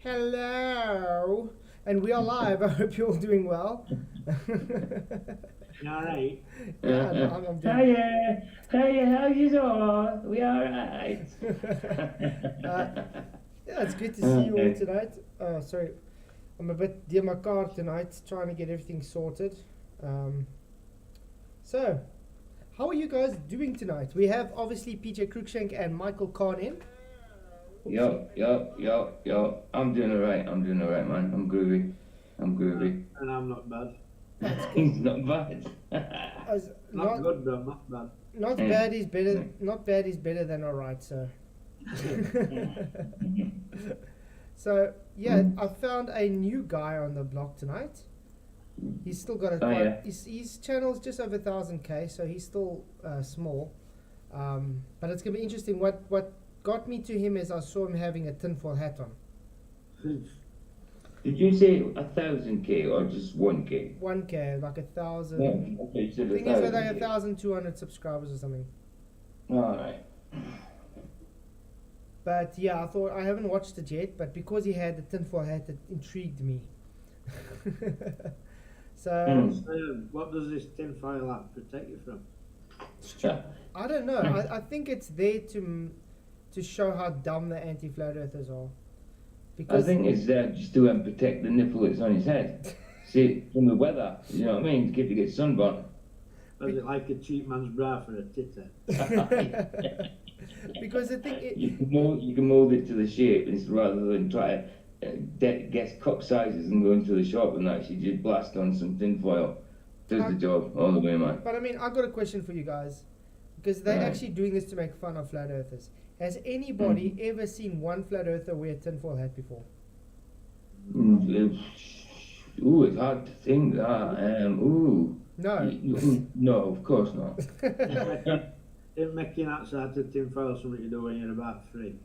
Hello, and we are live. I hope you're all doing well. You all right? Yeah, no, I'm doing. Hiya, hiya, how you all? We alright? uh, yeah, it's good to see you all tonight. Sorry, I'm a bit dear my car tonight, trying to get everything sorted. Um, so, how are you guys doing tonight? We have obviously PJ Cruikshank and Michael Kahn in. Yo. I'm doing alright, man. I'm groovy. And I'm not bad. That's good. He's not bad. As, Not good, bro. Not bad. not bad is better. Not bad is better than alright. So. So yeah, I found a new guy on the block tonight. He's still got his channel's just over 1,000K, so he's still small. But it's gonna be interesting. What got me to him is I saw him having a tinfoil hat on. Did you say 1,000K or just 1K? 1K, like 1,000. Yeah, okay, you said I think he's got like 1,000K. 1,200 subscribers or something. Alright. But yeah, I thought I haven't watched it yet, but because he had the tinfoil hat, it intrigued me. So What does this tinfoil hat protect you from? I don't know. I think it's there to show how dumb the anti-flat earthers are. I Because think it's there just to protect the nipple that's on his head. See, from the weather, you know what I mean? To keep you get sunburnt. Is it like a cheap man's bra for a titter? because I think You can mold it to the shape rather than try to guess cup sizes and go into the shop and actually just blast on some tin foil. Does the job all the way, man. But I mean, I've got a question for you guys, because they're Right. actually doing this to make fun of flat earthers. Has anybody ever seen one flat earther wear a tinfoil hat before? Ooh, it's hard to think that. No. No, of course not. It making outside the tinfoil something you do when you're about 3.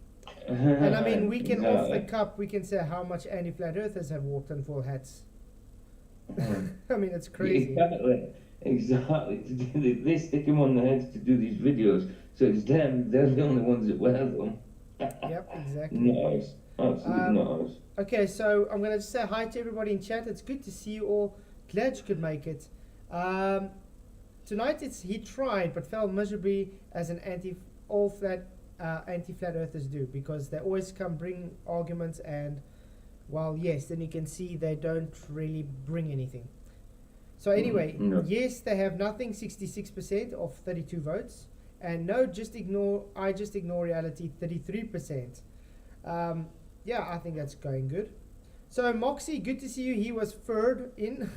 And I mean, we can off the Exactly. cup, we can say how much anti-flat earthers have wore tinfoil hats. I mean, it's crazy. Exactly. They stick them on the heads to do these videos, so it's them. They're the only ones that wear them. Yep, exactly. Nice, absolutely nice. Okay, so I'm going to say hi to everybody in chat. It's good to see you all. Glad you could make it. Tonight he tried but fell miserably as an anti-flat earthers do, because they always come bring arguments, and well, yes, then you can see they don't really bring anything. So anyway, No. yes, they have nothing, 66% of 32 votes, and no, I just ignore reality, 33%. Yeah, I think that's going good. So Moxie, good to see you. He was third in.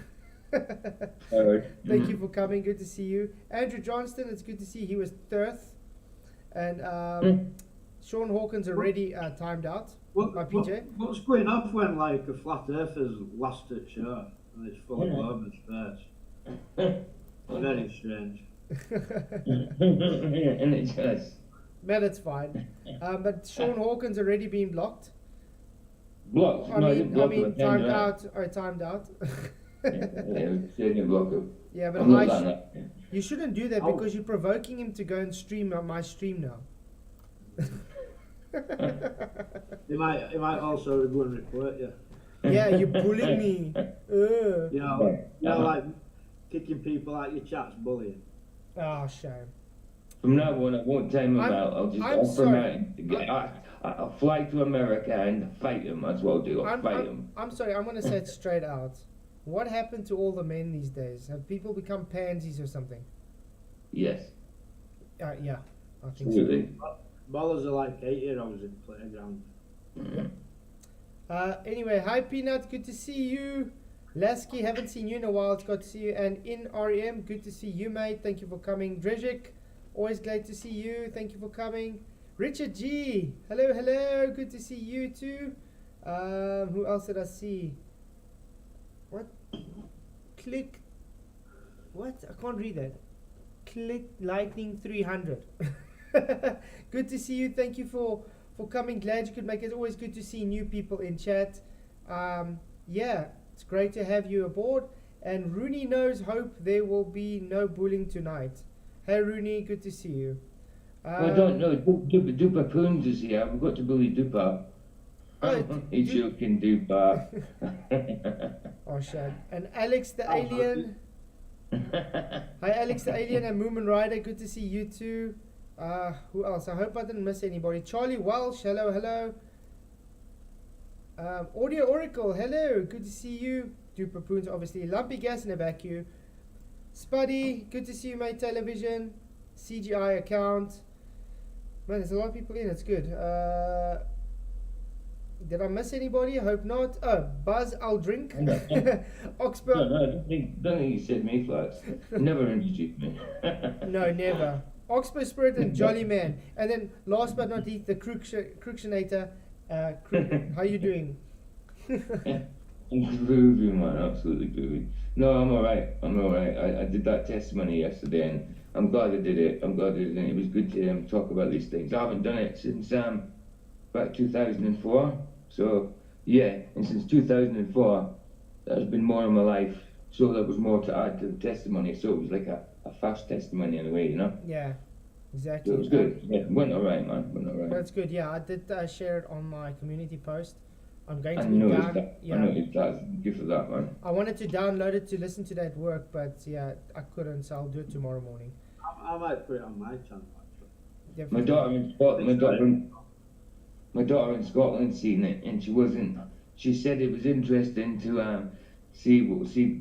Thank you for coming. Good to see you. Andrew Johnston, it's good to see. He was third. And Sean Hawkins already timed out by PJ. What's going off when like a flat earther's last at show and it's full of bombers first? Very strange. And it just Man, it's fine. But Sean Hawkins already been blocked. blocked. I No, I didn't mean, block him. timed out. Or timed out. Didn't block him. Yeah, but I'm not that. you shouldn't do that, Oh. because you're provoking him to go and stream on my stream now. He might also go and report you. Yeah, you're bullying me. You know, like kicking people out your chat's bullying. Oh, shame. From now on, I won't time him out. I'll just I'm offer him sorry. out. I'll fly to America and fight him. That's what I'll do. I'll fight him. I'm sorry, I'm going to say it straight out. What happened to all the men these days? Have people become pansies or something? Yes, Yeah, I think absolutely. Ballers are like 8-year-olds in playground. so. Anyway, hi Peanut, good to see you. Lasky, haven't seen you in a while. It's good to see you. And in REM, good to see you, mate. Thank you for coming. Drezhik, always glad to see you. Thank you for coming. Richard G, hello. Good to see you too. Who else did I see? What? Click. What? I can't read that. Click Lightning 300. Good to see you. Thank you for coming. Glad you could make it. Always good to see new people in chat. Yeah, it's great to have you aboard. And Rooney knows hope there will be no bullying tonight. Hey Rooney, good to see you. I don't know. Dupa Poons is here. We've got to bully Dupa. He sure can do bar. Oh, shit. And Alex the Alien. Hi, Alex the Alien and Moomin Rider. Good to see you too. Who else? I hope I didn't miss anybody. Charlie Welsh. Hello, hello. Audio Oracle. Hello. Good to see you. Duper Poons, obviously. Lumpy Gas and a Vacuum. Spuddy. Good to see you, mate. Television. CGI account. Man, there's a lot of people in. It's good. Did I miss anybody? I hope not. Oh, Buzz, I'll drink. Oxbow. No, don't think you said me, Flats. Never introduced me. No, never. Oxbow Spirit and Jolly Man. And then, last but not least, the Crookshinator. How you doing? Groovy, man. Absolutely groovy. No, I'm alright. I did that testimony yesterday and I'm glad I did it. It was good to talk about these things. I haven't done it since about 2004. So, yeah, and since 2004, there's been more in my life. So there was more to add to the testimony. So it was like a fast testimony in a way, you know? Yeah, exactly. So it was good. Yeah, went alright, man. Went alright. That's good. Yeah, I did share it on my community post. I'm going to I be noticed down. that. Yeah. I noticed that. Good for that, man. I wanted to download it to listen to that at work, but yeah, I couldn't, so I'll do it tomorrow morning. I might put it on my channel actually. My daughter in Scotland seen it, and she said it was interesting to see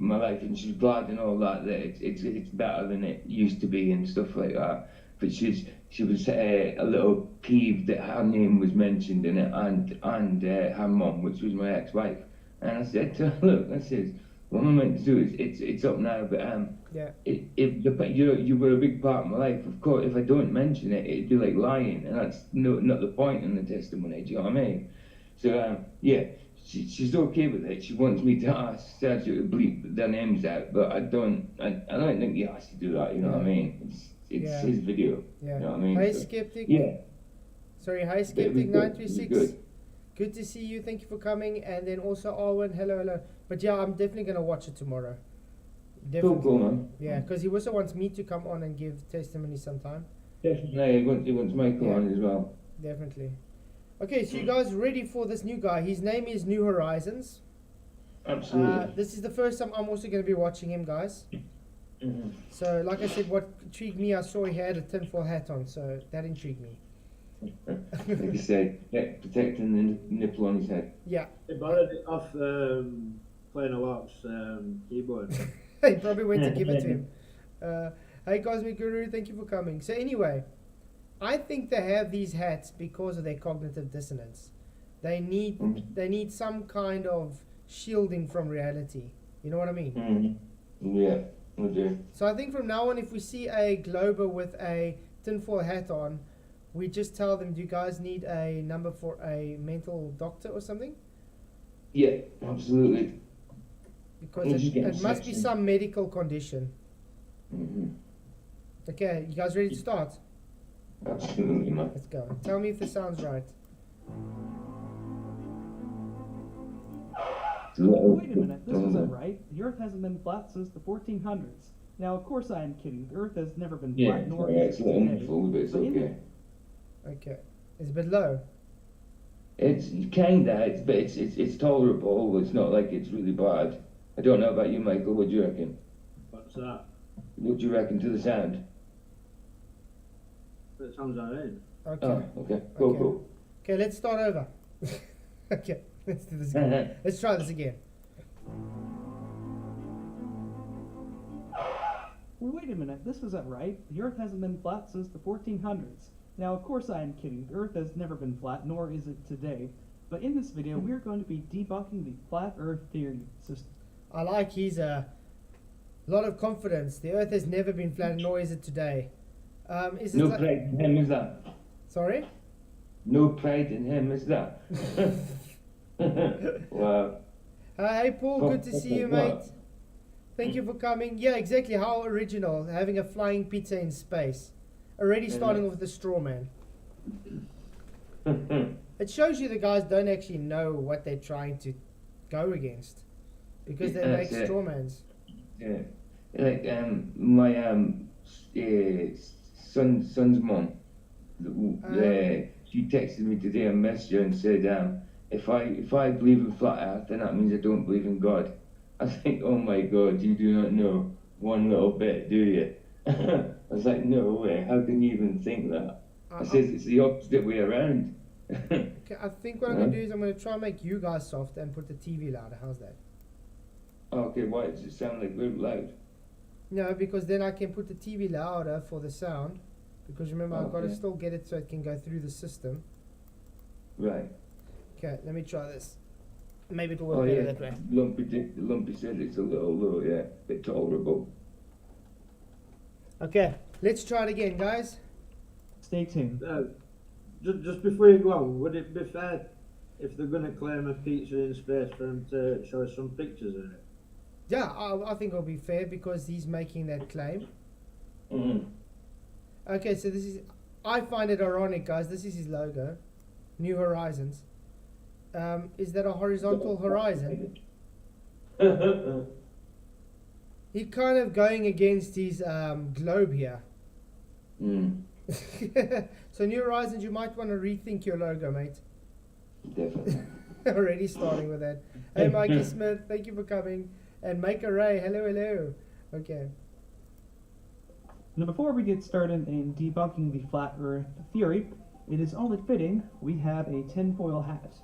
my life, and she's glad and all that it's better than it used to be and stuff like that. But she was a little peeved that her name was mentioned in it and her mum, which was my ex-wife. And I said to her, look, I said, what am I meant to do is it's up now, but yeah. You were a big part of my life. Of course, if I don't mention it, it'd be like lying, and that's not the point in the testimony. Do you know what I mean? So yeah, she's okay with it. She wants me to ask Sergio to bleep their names out, but I don't think he has to do that. You know what I mean? It's his video. Yeah. You know what I mean? Hi, So, Skeptic. yeah. Sorry, hi, It was Skeptic936. good. It was Good to see you. Thank you for coming. And then also Arwen. Hello, hello. But yeah, I'm definitely gonna watch it tomorrow. Definitely. Cool, man. Yeah, because he also wants me to come on and give testimony sometime. Definitely, he wants Michael on as well. Definitely. Okay, so you guys ready for this new guy? His name is New Horizons. Absolutely. This is the first time I'm also going to be watching him, guys. Mhm. So, like I said, what intrigued me, I saw he had a tinfoil hat on, so that intrigued me. Like you said, protecting the nipple on his head. Yeah. He borrowed it off playing a lot's keyboard. He probably went to give it to him. Hey, Cosmic Guru, thank you for coming. So, anyway, I think they have these hats because of their cognitive dissonance. They need some kind of shielding from reality. You know what I mean? Mm-hmm. Yeah, I do. So I think from now on, if we see a Glober with a tinfoil hat on, we just tell them, do you guys need a number for a mental doctor or something? Yeah, absolutely. Because it must be some medical condition. Mm-hmm. Okay, you guys ready to start? Absolutely, man. Let's go. Tell me if this sounds right. Wait a minute, this isn't right. The Earth hasn't been flat since the 1400s. Now, of course I am kidding. The Earth has never been Yeah, flat, nor it's is a it little today. full, but it's But in okay. Okay. It's a bit low. It's kinda, but it's tolerable. It's not like it's really bad. I don't know about you, Michael. What do you reckon? What's that? What do you reckon to the sound? It sounds alright. Okay. Oh, okay. Cool, Okay. cool. Okay, let's start over. Okay, let's do this again. Let's try this again. Wait a minute, this isn't right. The Earth hasn't been flat since the 1400s. Now, of course I am kidding. The Earth has never been flat, nor is it today. But in this video, we are going to be debunking the flat Earth theory system. I like his lot of confidence. The Earth has never been flat, nor is it today. Is it No like, pride in him, is that? sorry? No pride in him, is that? Wow. Hey Paul, good to see you, What? mate. Thank you for coming. Yeah, exactly. How original, having a flying pizza in space. Already starting off with the straw man. It shows you the guys don't actually know what they're trying to go against, because they make That's it. straw mans. Yeah. Like my son's mom, she texted me today on Messenger and said if I believe in flat Earth, then that means I don't believe in God. I think, oh my God, you do not know one little bit, do you? I was like, no way. How can you even think that? I says it's the opposite way around. Okay, I think what I'm gonna do is I'm gonna try and make you guys softer and put the TV louder. How's that? Okay, why does it sound like very loud? No, because then I can put the TV louder for the sound. Because remember, I've got to Okay. still get it so it can go through the system. Right. Okay, let me try this. Maybe it will work Oh better yeah, that way. Lumpy said it's a little low, yeah, bit tolerable. Okay, let's try it again, guys. Stay tuned. Just before you go on, would it be fair if they're going to claim a pizza in space for him to show us some pictures of it? Yeah, I think it'll be fair because he's making that claim. Mm-hmm. Okay, so this is... I find it ironic, guys. This is his logo. New Horizons. Is that a horizontal horizon? He's kind of going against his globe here. Mm, So New Horizons, you might want to rethink your logo, mate. definitely. Already starting with that. Hey, Mikey Smith, thank you for coming. And Maker Ray, hello. Okay. Now, before we get started in debunking the flat Earth theory, it is only fitting we have a tinfoil hat.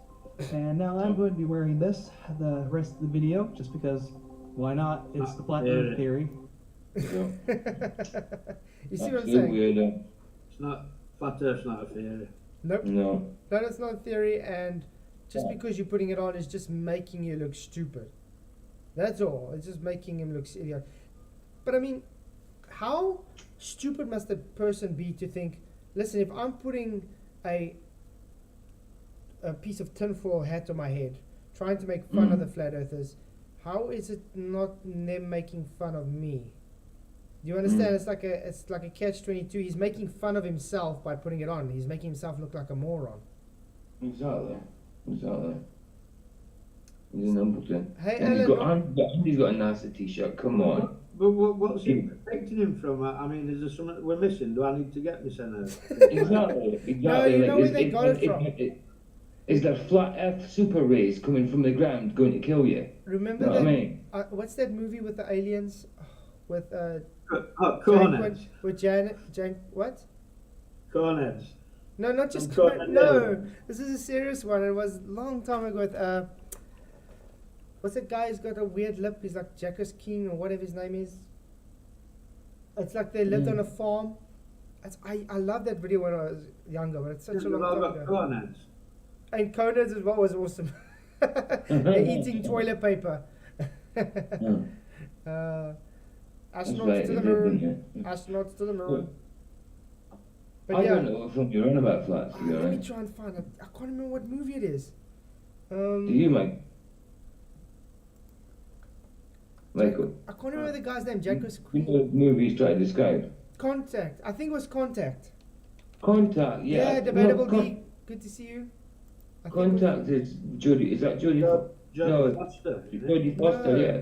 And now I'm going to be wearing this the rest of the video, just because why not? It's the flat Earth theory. Yeah. You see what I'm Absolute saying? weirdo. It's not, flat Earth's not a theory. Nope. No. No, that's not a theory, and just because you're putting it on is just making you look stupid. That's all. It's just making him look idiot. But I mean, how stupid must a person be to think, listen, if I'm putting a piece of tinfoil hat on my head, trying to make fun of the flat earthers, how is it not them making fun of me? Do you understand? It's like a catch-22. He's making fun of himself by putting it on. He's making himself look like a moron. Exactly. He's an Umbleton. Hey, And Alan, Andy's got a nicer t-shirt, come on. But what's he protecting him from? I mean, is there something we're missing? Do I need to get me sent out? Exactly. No, you know where they got it from. Is there flat earth super rays coming from the ground going to kill you? remember Know what that? I mean? What's that movie with the aliens? With Cornheads. with Janet, what? Cornheads. No, not just From Cornhead. no. This is a serious one. It was a long time ago with what's that guy who's got a weird lip? He's like Jacques King or whatever his name is. It's like they lived on a farm. I love that video when I was younger, but it's such a long time ago. Cornheads. And Conan as well was awesome. They're eating toilet paper. Astronauts right, to the they did, moon. didn't Astronauts to the moon. But I yeah, don't know what film you're on about flats, to be let me honest. try and find it. I can't remember what movie it is. Do you, Mike? Michael? I can't remember the guy's name. Jacques You know what movie he's trying to describe? Contact. I think it was Contact. Contact, yeah. Yeah, debatable No, D. Good to see you. I think it was- Contact is Jodie. Is that Jodie? Jodie No, Foster. isn't it? Jodie Foster, No. yeah.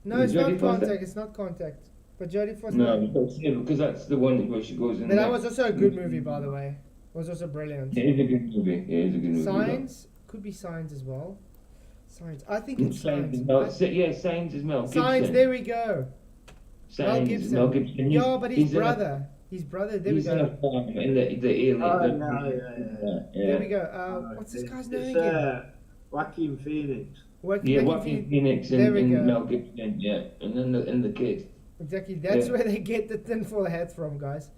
No, it's Jodie not Foster? Contact. It's not Contact. But Jodie Foster. No, because that's the one where she goes in. But that there. was also a good movie, by the way. It was also brilliant. It is a good movie. It is a good movie. Signs could be Signs as well. Signs. I think though. it's Signs Signs. is Mel. Yeah, Signs is Mel Gibson. Signs. There we go. Signs is Mel Gibson. Yeah, but his he's in a- brother. His brother. There we He's in a go. farm in the alien. Oh, yeah. There we go. What's this guy's name It's again? Joaquin Phoenix. Yeah, Joaquin Phoenix There we and go. Mel Gibson, yeah, and then the kid. Exactly. That's Yeah. where they get the tinfoil hat from, guys.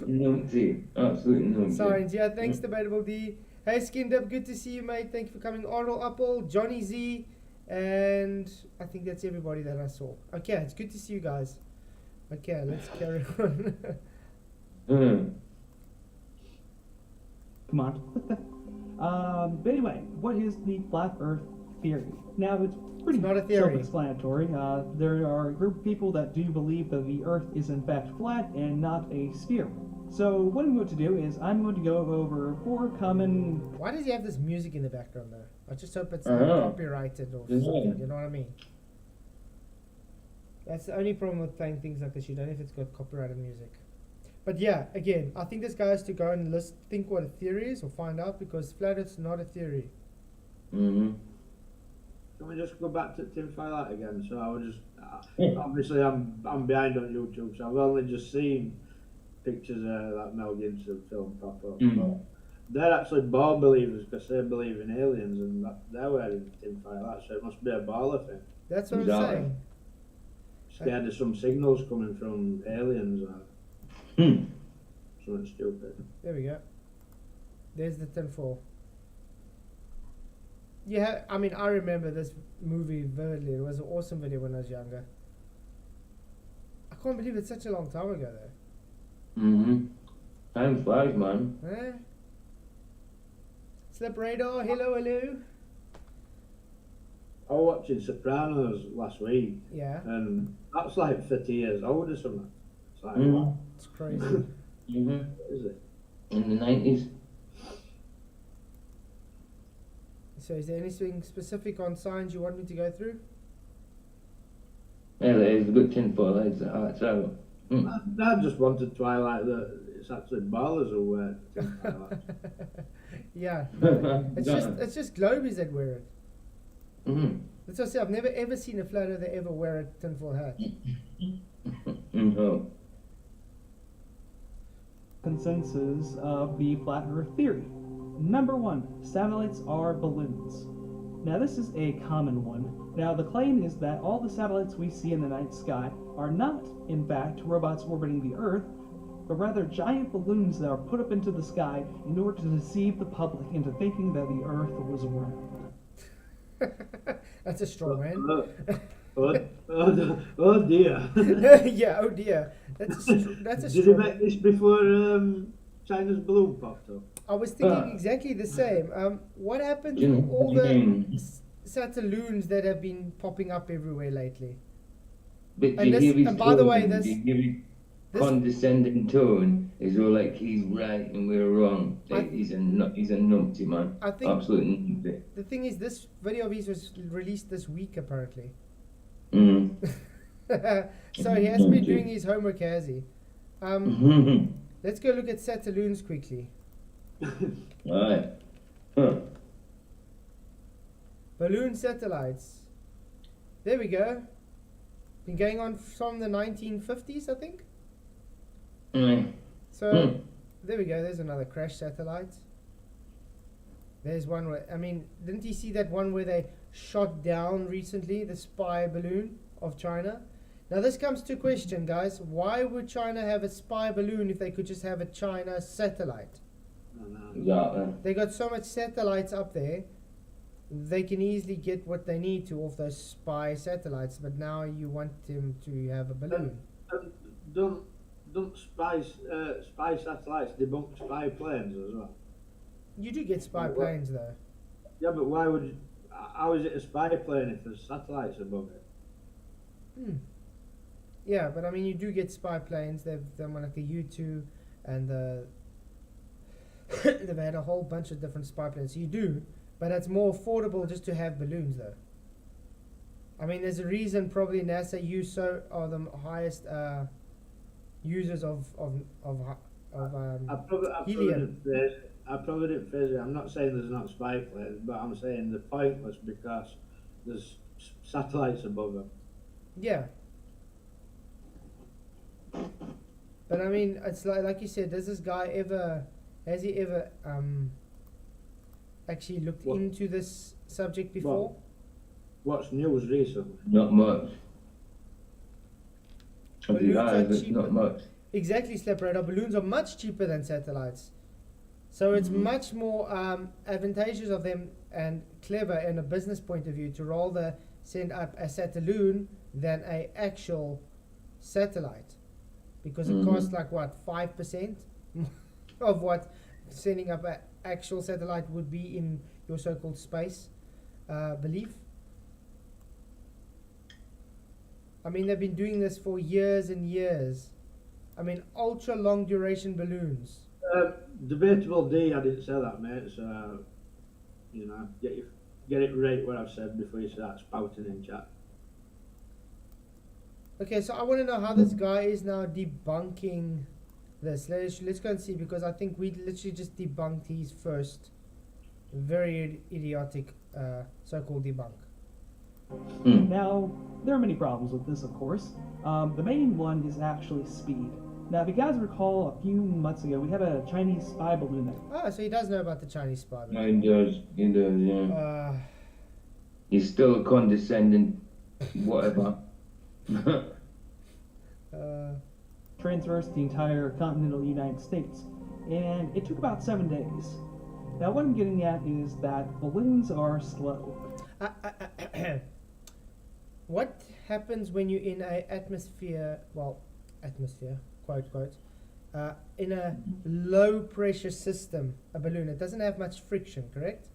Numpty, absolute numpty. Signs. Yeah, thanks, Debatable D. Hey, Skinned Up, good to see you, mate. Thank you for coming. Arnold Apple, Johnny Z, and I think that's everybody that I saw. Okay, it's good to see you guys. Okay, let's carry on. Come on. But anyway, what is the flat Earth theory? Now, it's pretty It's not a theory. self-explanatory. There are a group of people that do believe that the Earth is in fact flat and not a sphere. So what I'm going to do is I'm going to go over 4 common... Why does he have this music in the background, though? I just hope it's not Uh-huh. copyrighted or Yeah. something. You know what I mean? That's the only problem with playing things like this. You don't know if it's got copyrighted music. But yeah, again, I think this guy has to go and think what a theory is or find out, because flat Earth's not a theory. Mm-hmm. Can we just go back to tinfoil hat again? So I was just obviously I'm behind on YouTube, so I've only just seen pictures of that Mel Gibson film pop up. But they're actually ball believers because they believe in aliens, and they're wearing tinfoil hats, so it must be a baller thing. That's what I'm Exactly. saying. Scared of some signals coming from aliens or something stupid. There we go. There's the tinfoil. Yeah, I mean, I remember this movie vividly. It was an awesome video when I was younger. I can't believe it's such a long time ago, though. Mm-hmm. Time flies, man. Eh? Slip radar, hello, hello. I was watching Sopranos last week, Yeah, and that's like 30 years old or something. It's like, Mhm. what it's crazy. Mm-hmm. is it? In the 90s. So is there anything specific on signs you want me to go through? Yeah, there's a good tinfoil heads at heart, so. I just wanted to highlight that it's actually ballers who wear tinfoil hats. Yeah, it's just globies that wear it. Mm-hmm. That's what I say. I've never ever seen a flat earther ever wear a tinfoil hat. No. Consensus of the flat Earth theory. Number 1, satellites are balloons. Now this is a common one. Now the claim is that all the satellites we see in the night sky are not, in fact, robots orbiting the Earth, but rather giant balloons that are put up into the sky in order to deceive the public into thinking that the Earth was round. That's a strong man. Oh dear. Yeah, oh dear. That's a Did you strong make this before China's balloon popped up? I was thinking exactly the same. What happened to Jimmy, all the again. satelloons that have been popping up everywhere lately? But And you this- hear his and by the way, tone, this- you hear his this- condescending tone is all like he's right and we're wrong. Like, he's a numpty, man. I think Absolutely numpty. the thing is, this video of his was released this week apparently. Mm. So he has been doing his homework, has he? Let's go look at satelloons quickly. Alright. Huh. Balloon satellites. There we go. Been going on from the 1950s, I think. Mm. So there we go. There's another crash satellite. There's one where, I mean, didn't you see that one where they shot down recently, the spy balloon of China? Now this comes to question, guys. Why would China have a spy balloon if they could just have a China satellite? Exactly. They got so much satellites up there, they can easily get what they need to off those spy satellites, but now you want them to have a balloon. Don't spy satellites debunk spy planes as well? You do get spy What? planes though. Yeah, but why would? How is it a spy plane if there's satellites above it? Yeah, but I mean, you do get spy planes. They've done one like the U2, and they've had a whole bunch of different spy planes. So you do, but it's more affordable just to have balloons, though. I mean, there's a reason probably NASA are the highest users of helium. I probably didn't phrase it. I'm not saying there's not spy planes, but I'm saying they're pointless because there's satellites above them. Yeah. But I mean, it's like you said, has he ever actually looked What? into this subject before? What's news recently? Not much. If he Balloons are has, it's cheaper. not much. Exactly, Slap Radar. Balloons are much cheaper than satellites. So it's much more advantageous of them and clever in a business point of view to rather send up a satelloon than a actual satellite. Because it costs like what, 5% of what sending up an actual satellite would be in your so-called space belief. I mean, they've been doing this for years and years. I mean, ultra long duration balloons. Debatable D, I didn't say that, mate. So, you know, get it right what I've said before you start spouting in chat. Okay, so I want to know how this guy is now debunking this. Let's go and see, because I think we literally just debunked his first very idiotic so-called debunk. Now, there are many problems with this, of course. The main one is actually speed. Now, if you guys recall, a few months ago, we had a Chinese spy balloon there. Oh, so he does know about the Chinese spy No, balloon. he does, yeah. He's still a condescending whatever. Traversed the entire continental United States, and it took about 7 days. Now, what I'm getting at is that balloons are slow. What happens when you're in a atmosphere, quote, quote, in a low pressure system, a balloon? It doesn't have much friction, correct?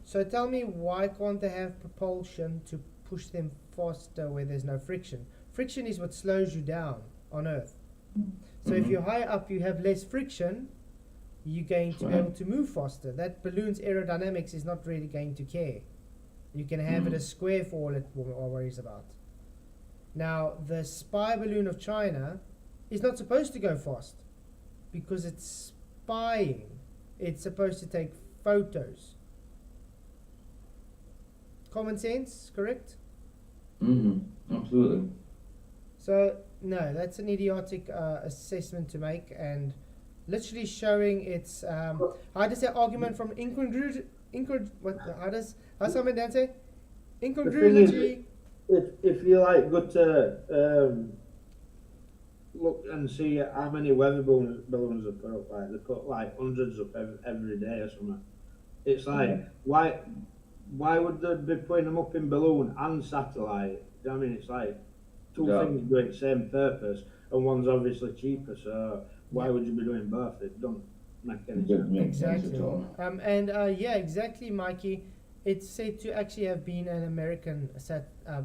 So tell me, why can't they have propulsion to push them faster where there's no friction? Friction is what slows you down on Earth. So if you're higher up, you have less friction, you're going to be able to move faster. That balloon's aerodynamics is not really going to care. You can have it a square for all it worries about. Now, the spy balloon of China is not supposed to go fast because it's spying. It's supposed to take photos. Common sense, correct? Absolutely. So, no, that's an idiotic assessment to make, and literally showing its, how does that argument from how's something Dan say? Incongruity. If you like go to look and see how many weather balloons they put up, like they put like hundreds up every day or something. It's like why would they be putting them up in balloon and satellite? Do you know what I mean? It's like two things doing the same purpose, and one's obviously cheaper. So why would you be doing both? It don't make any sense. Exactly. Yeah, exactly, Mikey. It's said to actually have been an American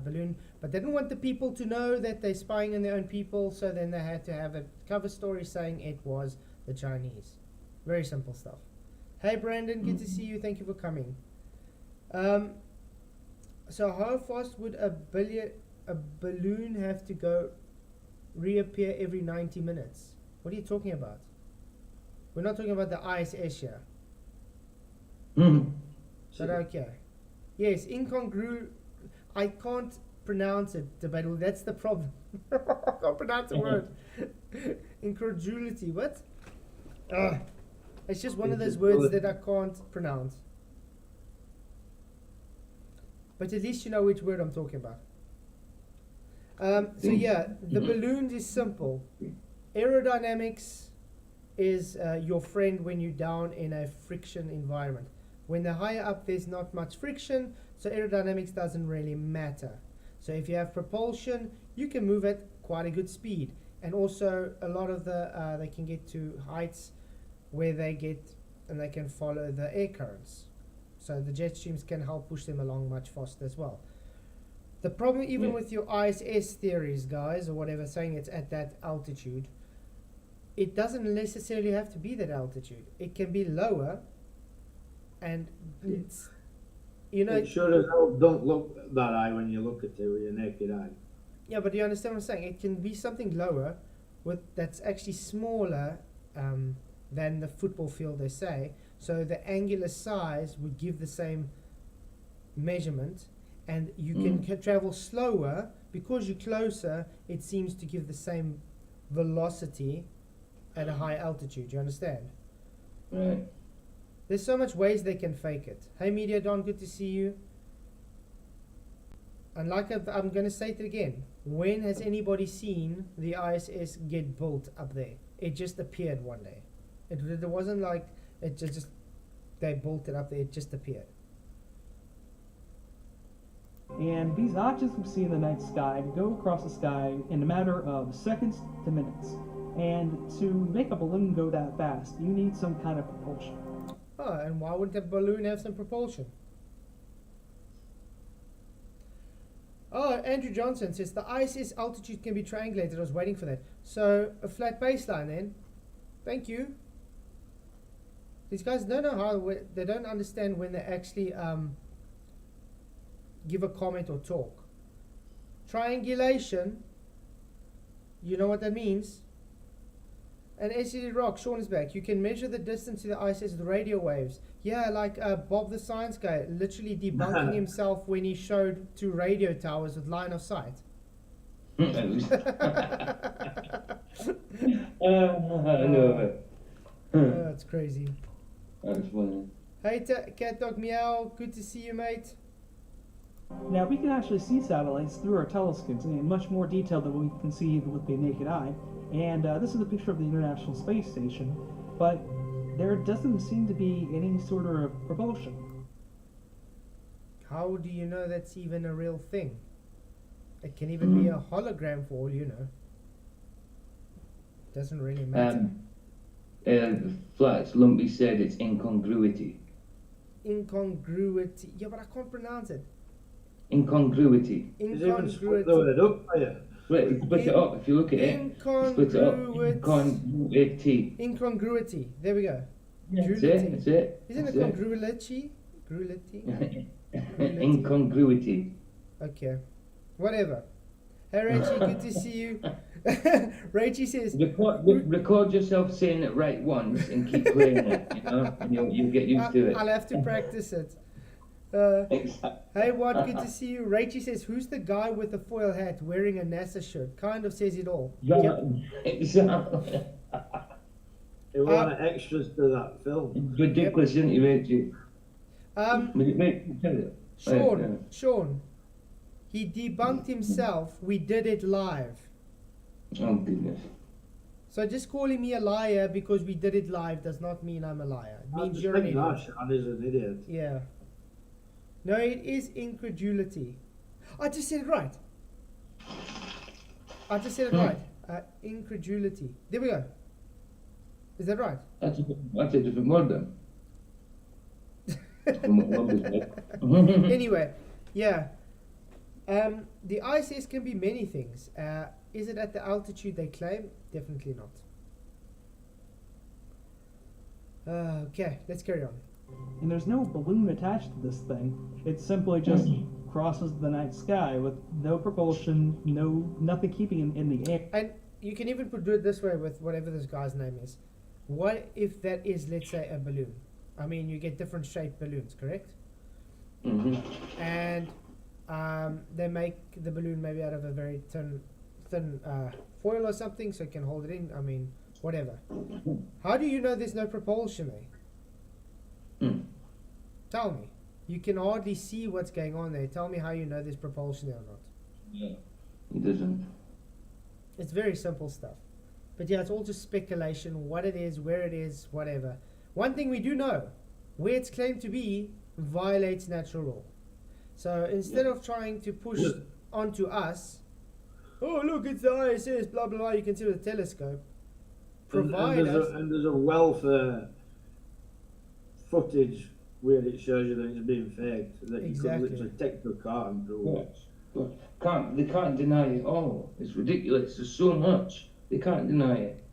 balloon, but they didn't want the people to know that they're spying on their own people, so then they had to have a cover story saying it was the Chinese. Very simple stuff. Hey Brandon, good to see you. Thank you for coming. So how fast would a balloon have to go reappear every 90 minutes? What are you talking about? We're not talking about the ISS here. But okay. Yes, I can't pronounce it, debatable. That's the problem. I can't pronounce the word. Incredulity. What? It's just one of those words that I can't pronounce. But at least you know which word I'm talking about. So yeah, the balloon is simple. Aerodynamics is your friend when you're down in a friction environment. When they're higher up, there's not much friction, so aerodynamics doesn't really matter. So if you have propulsion, you can move at quite a good speed. And also, a lot of they can get to heights where they can follow the air currents. So the jet streams can help push them along much faster as well. The problem even with your ISS theories, guys, or whatever, saying it's at that altitude, it doesn't necessarily have to be that altitude. It can be lower. And it's, it sure as hell don't look that high when you look at it with your naked eye. Yeah, but you understand what I'm saying? It can be something lower that's actually smaller than the football field, they say. So the angular size would give the same measurement, and you can travel slower because you're closer. It seems to give the same velocity at a high altitude. You understand? Right. There's so much ways they can fake it. Hey Media Don, good to see you. And like I'm going to say it again. When has anybody seen the ISS get built up there? It just appeared one day. It wasn't like it just they built it up there. It just appeared. And these objects we see in the night sky go across the sky in a matter of seconds to minutes. And to make a balloon go that fast, you need some kind of propulsion. Oh, and why wouldn't a balloon have some propulsion? Oh, Andrew Johnson says the ISS altitude can be triangulated. I was waiting for that. So, a flat baseline then. Thank you. These guys don't know how, they don't understand when they actually give a comment or talk. Triangulation, you know what that means? And SCD Rock, Sean is back. You can measure the distance to the ISS with radio waves. Yeah, like Bob the Science Guy, literally debunking himself when he showed two radio towers with line of sight. I know. Oh, it's crazy. That's funny. Hey, Cat Dog Meow, good to see you, mate. Now, we can actually see satellites through our telescopes in much more detail than we can see with the naked eye. And this is a picture of the International Space Station, but there doesn't seem to be any sort of propulsion. How do you know that's even a real thing? It can even be a hologram for all you know. Doesn't really matter. Flats, Lumpy said it's incongruity. Incongruity. Yeah, but I can't pronounce it. Incongruity. He's even split the Incongruity. word up for you. Split it up. If you look at it, split it up. Incongruity. Incongruity. There we go. That's it. That's it. Isn't it That's congruity? Grulity? Incongruity. Okay. Whatever. Hey Rachie, good to see you. Rachie says, Record yourself saying it right once and keep playing it, you know, and you'll get used to it. I'll have to practice it. Exactly. Hey Watt, good to see you. Rachie says, who's the guy with the foil hat wearing a NASA shirt? Kind of says it all. Yeah, exactly. They wanted extras to that film. It's ridiculous, isn't it, Reggie? Sean, he debunked himself. We did it live. Oh, goodness. So just calling me a liar because we did it live does not mean I'm a liar. It I means just you're an think idiot. Sean is an idiot. Yeah. No, it is incredulity. I just said it right. Incredulity. There we go. Is that right? That's a different word then. Anyway, yeah. The ISS can be many things. Is it at the altitude they claim? Definitely not. Okay, let's carry on. And there's no balloon attached to this thing. It simply just crosses the night sky with no propulsion, nothing keeping it in the air. And you can even do it this way with whatever this guy's name is. What if that is, let's say, a balloon? I mean, you get different shaped balloons, correct? Mm-hmm. And they make the balloon maybe out of a very thin foil or something, so it can hold it in. I mean, whatever. How do you know there's no propulsion there? Tell me. You can hardly see what's going on there. Tell me how you know there's propulsion there or not. Yeah, it doesn't. It's very simple stuff. But yeah, it's all just speculation, what it is, where it is, whatever. One thing we do know, where it's claimed to be violates natural law. So instead of trying to push onto us, oh look, it's the ISS, blah blah blah, you can see with a telescope. Provide us. And there's a wealth of footage where it shows you that it's being faked. That Exactly. You could literally take to a car and prove it. They can't deny it all. It's ridiculous. There's so much. They can't deny it.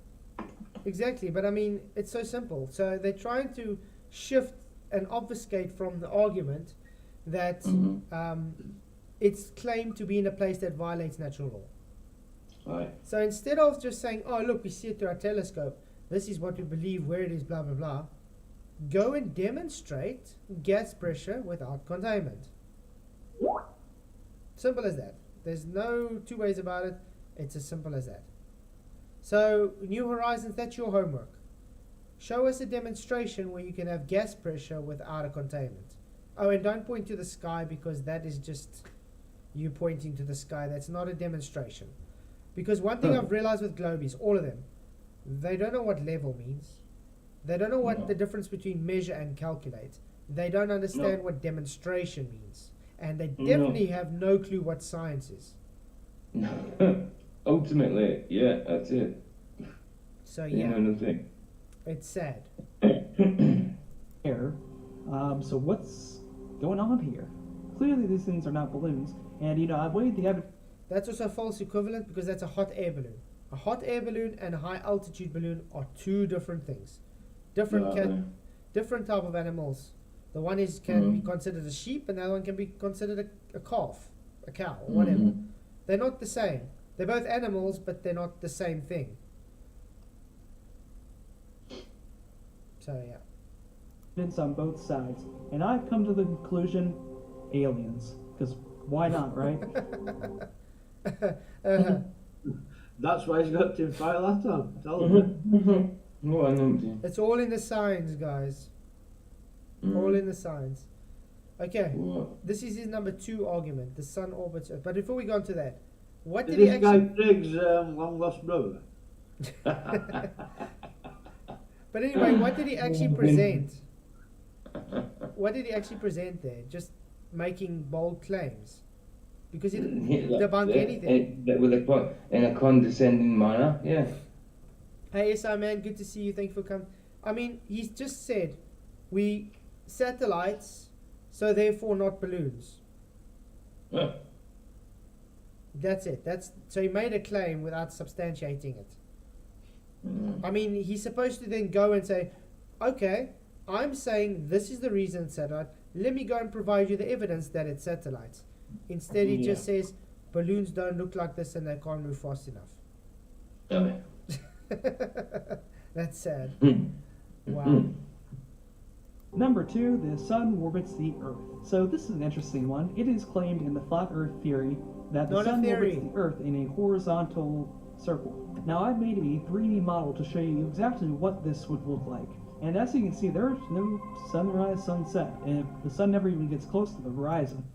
Exactly, but I mean, it's so simple. So they're trying to shift and obfuscate from the argument that it's claimed to be in a place that violates natural law. Right. So instead of just saying, oh look, we see it through our telescope, this is what we believe, where it is, blah blah blah, go and demonstrate gas pressure without containment. Simple as that. There's no two ways about it. It's as simple as that. So New Horizons, that's your homework. Show us a demonstration where you can have gas pressure without a containment. Oh, and don't point to the sky, because that is just you pointing to the sky. That's not a demonstration. Because one thing I've realized with globies, all of them, they don't know what level means. They don't know what the difference between measure and calculate. They don't understand what demonstration means. And they definitely have no clue what science is. Ultimately, yeah, that's it. So You yeah, know nothing. it's sad. Air. So what's going on here? Clearly these things are not balloons, and I've weighed the evidence. That's also a false equivalent, because that's a hot air balloon. A hot air balloon and a high altitude balloon are two different things. Different type of animals. The one can be considered a sheep, and the other one can be considered a calf, a cow, or whatever. They're not the same. They're both animals, but they're not the same thing. So yeah. evidence on both sides, and I've come to the conclusion, aliens. Because why not, right? That's why he's got tinfoil hat on. Tell him. What an empty. It's all in the signs, guys. All in the signs. Okay, What? this is his number 2 argument. The sun orbits Earth. But before we go on to that, what Is did he this guy actually? Triggs' long lost brother? But anyway, what did he actually present? What did he actually present there? Just making bold claims, because he didn't debunk anything. In a condescending manner, yeah. Hey, SI man, good to see you. Thank you for coming. I mean, he's just said we satellites, so therefore not balloons. Yeah. That's it. So he made a claim without substantiating it. I mean, he's supposed to then go and say, okay, I'm saying this is the reason it's satellite. Let me go and provide you the evidence that it's satellites. Instead, he just says balloons don't look like this and they can't move fast enough. Okay. That's sad. Hmm. Wow. Number 2, the sun orbits the Earth. So this is an interesting one. It is claimed in the flat Earth theory that the Not a sun theory. orbits the Earth in a horizontal circle. Now I've made a 3D model to show you exactly what this would look like. And as you can see, there's no sunrise, sunset, and the sun never even gets close to the horizon.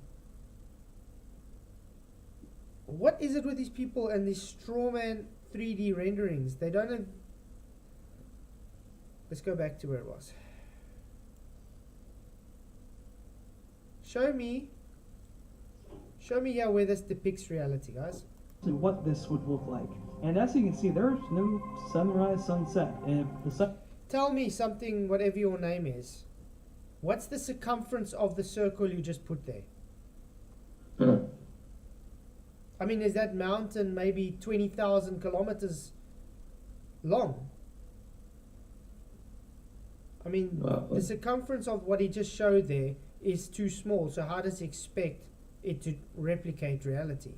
What is it with these people and these strawman 3D renderings? They don't have... Let's go back to where it was. Show me here where this depicts reality, guys. What this would look like. And as you can see, there's no sunrise, sunset, and the sun... Tell me something, whatever your name is. What's the circumference of the circle you just put there? Huh. I mean, is that mountain maybe 20,000 kilometers long? I mean, the circumference of what he just showed there is too small, so how does he expect it to replicate reality?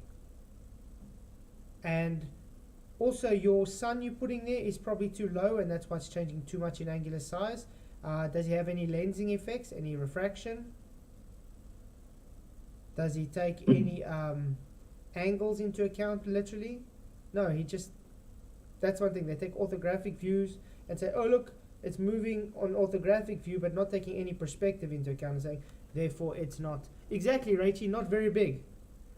And also, your sun you're putting there is probably too low, and that's why it's changing too much in angular size. Does he have any lensing effects, any refraction? Does he take any angles into account, literally? No, he just... That's one thing. They take orthographic views and say, oh, look, it's moving on orthographic view, but not taking any perspective into account and saying, therefore, it's not... Exactly, Rachie, not very big.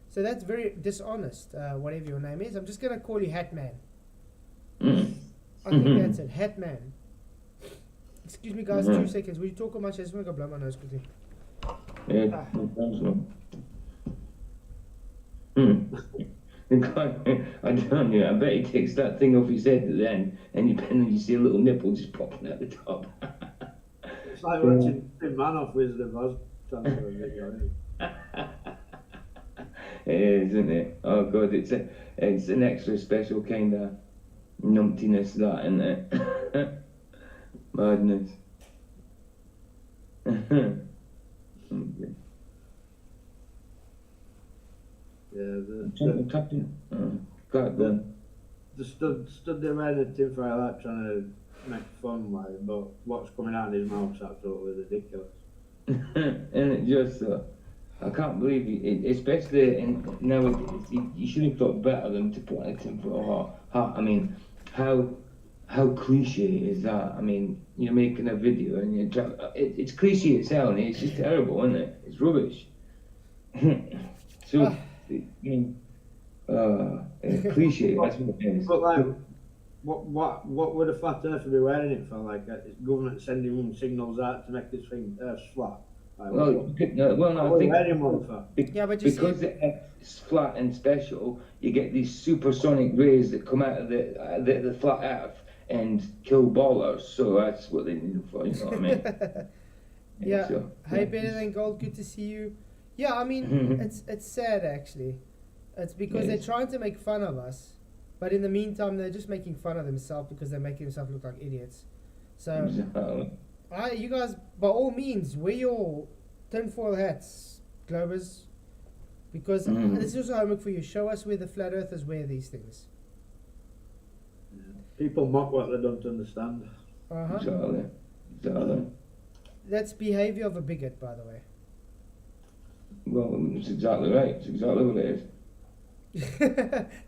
So that's very dishonest, whatever your name is. I'm just going to call you Hatman. I think that's it, Hatman. Excuse me, guys, 2 seconds. Will you talk much? I just want to go blow my nose quickly. Yeah, no problem. I don't know, I bet he takes that thing off his head at the end, and you see a little nipple just popping at the top. It's like watching Tim Man off Wizard of Oz transfer a video, isn't it? It is, isn't it? Oh god, it's an extra special kind of numptiness, that, isn't it? Madness. Okay. Yeah, the stood there wearing a tinfoil hat trying to make fun, like, but what's coming out of his mouth's absolutely ridiculous. And it just, I can't believe it, especially nowadays. You should have thought better than to put on a tinfoil hat. I mean, how cliche is that? I mean, you're making a video and it's cliche as hell, and it's just terrible, isn't it? It's rubbish. So, I mean, cliche. That's what it is. But like, what would a flat earther be wearing it for? Like, is government sending signals out to make this thing Earth's flat? Like, I think wearing one for? Yeah, but you because it's flat and special, you get these supersonic rays that come out of the flat Earth and kill ballers. So that's what they need it for. You know what I mean? Yeah. So, Hey, Better Than Gold, good to see you. Yeah, I mean, it's sad actually. It's because they're trying to make fun of us, but in the meantime, they're just making fun of themselves because they're making themselves look like idiots. So, you guys, by all means, wear your tinfoil hats, Globers, because this is also homework for you. Show us where the flat earthers wear these things. People mock what they don't understand. Uh-huh. Exactly. So, That's behavior of a bigot, by the way. well, it's exactly right. It's exactly what it is.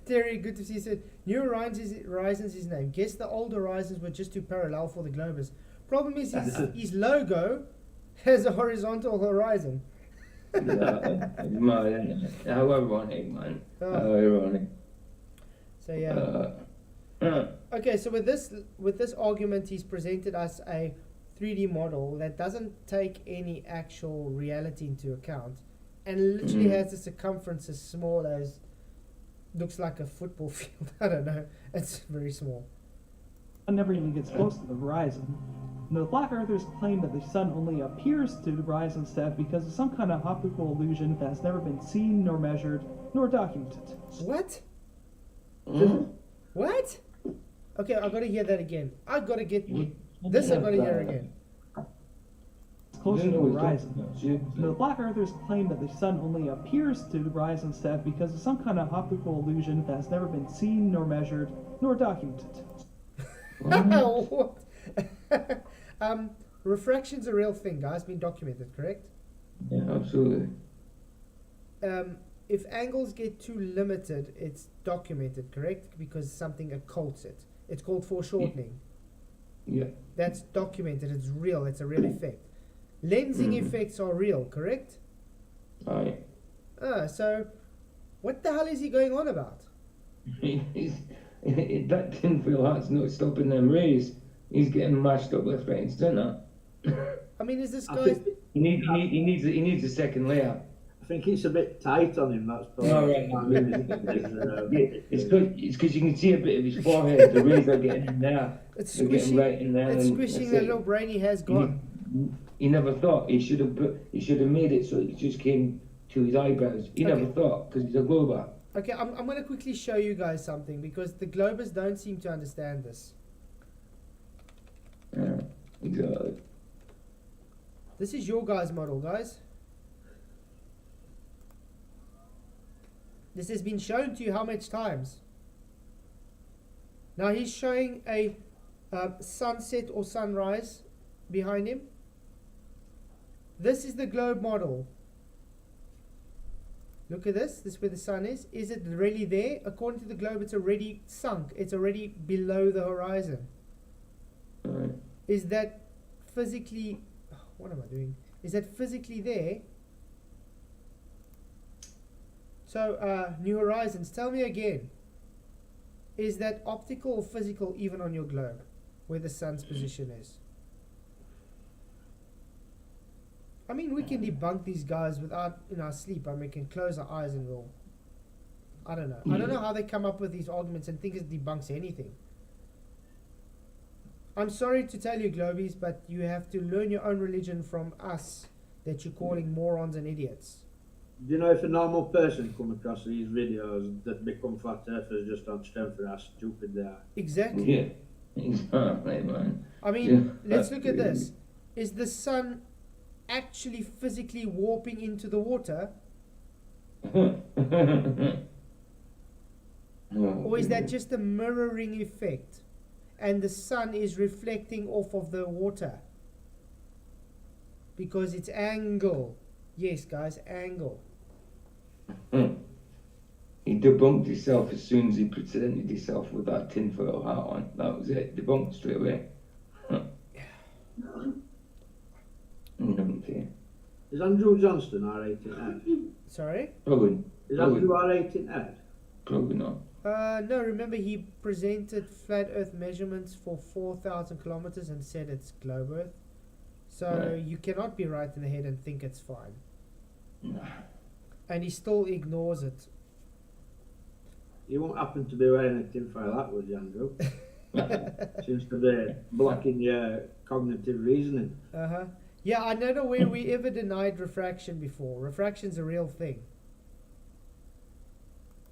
Terry, good to see you. Said New Horizons his name. Guess the old Horizons were just too parallel for the Globers. Problem is his logo has a horizontal horizon. Exactly. It's mad, isn't it? How ironic, man. Oh. How ironic. So yeah. Okay, so with this argument, he's presented us a 3D model that doesn't take any actual reality into account, and literally has a circumference as small as looks like a football field. I don't know. It's very small. Sun never even gets close to the horizon. Now, the flat earthers claim that the sun only appears to rise and set because of some kind of optical illusion that has never been seen, nor measured, nor documented. What? Mm. What? Okay, I gotta hear that again. I gotta get this. I gotta hear again. It's closer to the horizon. Now, the flat earthers claim that the sun only appears to rise and set because of some kind of optical illusion that has never been seen, nor measured, nor documented. What? Refraction's a real thing, guys. Been documented, correct? Yeah, absolutely. If angles get too limited, it's documented, correct? Because something occults it. It's called foreshortening. Yeah. That's documented. It's real. It's a real effect. Lensing effects are real, correct? Aye. So what the hell is he going on about? That tinfoil hat's not stopping them rays. He's getting mashed up left, right, and centre. I mean, is this I guy? think, He needs a second layer. I think it's a bit tight on him. That's probably. Oh, right. It's because you can see a bit of his forehead. The rays are getting in there. It's They're getting squishing. right in there. It's and squishing that's that it. little brain he has gone. He never thought he should have made it so it just came to his eyebrows. He never thought because he's a glober. Okay, I'm going to quickly show you guys something because the Globers don't seem to understand this. Yeah, exactly. This is your guys' model, guys. This has been shown to you how much times? Now he's showing a sunset or sunrise behind him. This is the globe model. Look at this. This is where the sun is. Is it really there? According to the globe, it's already sunk. It's already below the horizon. Right. Is that physically... What am I doing? Is that physically there? So, New Horizons, tell me again. Is that optical or physical even on your globe? Where the sun's position is? I mean, we can debunk these guys without in our sleep. I mean, we can close our eyes and we'll... I don't know. I don't know how they come up with these arguments and think it debunks anything. I'm sorry to tell you, Globies, but you have to learn your own religion from us that you're calling morons and idiots. Do you know if a normal person come across these videos that become flat earthers just on strength of how stupid they are? Exactly. Yeah, exactly, man. I mean, let's look at this. Is the sun actually physically warping into the water? Or is that just a mirroring effect? And the sun is reflecting off of the water? Because it's angle. Yes, guys, angle. He debunked himself as soon as he presented himself with that tinfoil hat on. That was it. Debunked straight away. Is Andrew Johnston R18 Ed? Sorry? Probably. Is Andrew R18 Ed? Probably not. No, remember he presented flat earth measurements for 4,000 kilometers and said it's globe earth. So you cannot be right in the head and think it's fine. And he still ignores it. You won't happen to be wearing a tinfoil hat, would you, Andrew? Seems to be blocking your cognitive reasoning. Uh-huh. Yeah, I don't know where we ever denied refraction before. Refraction's a real thing.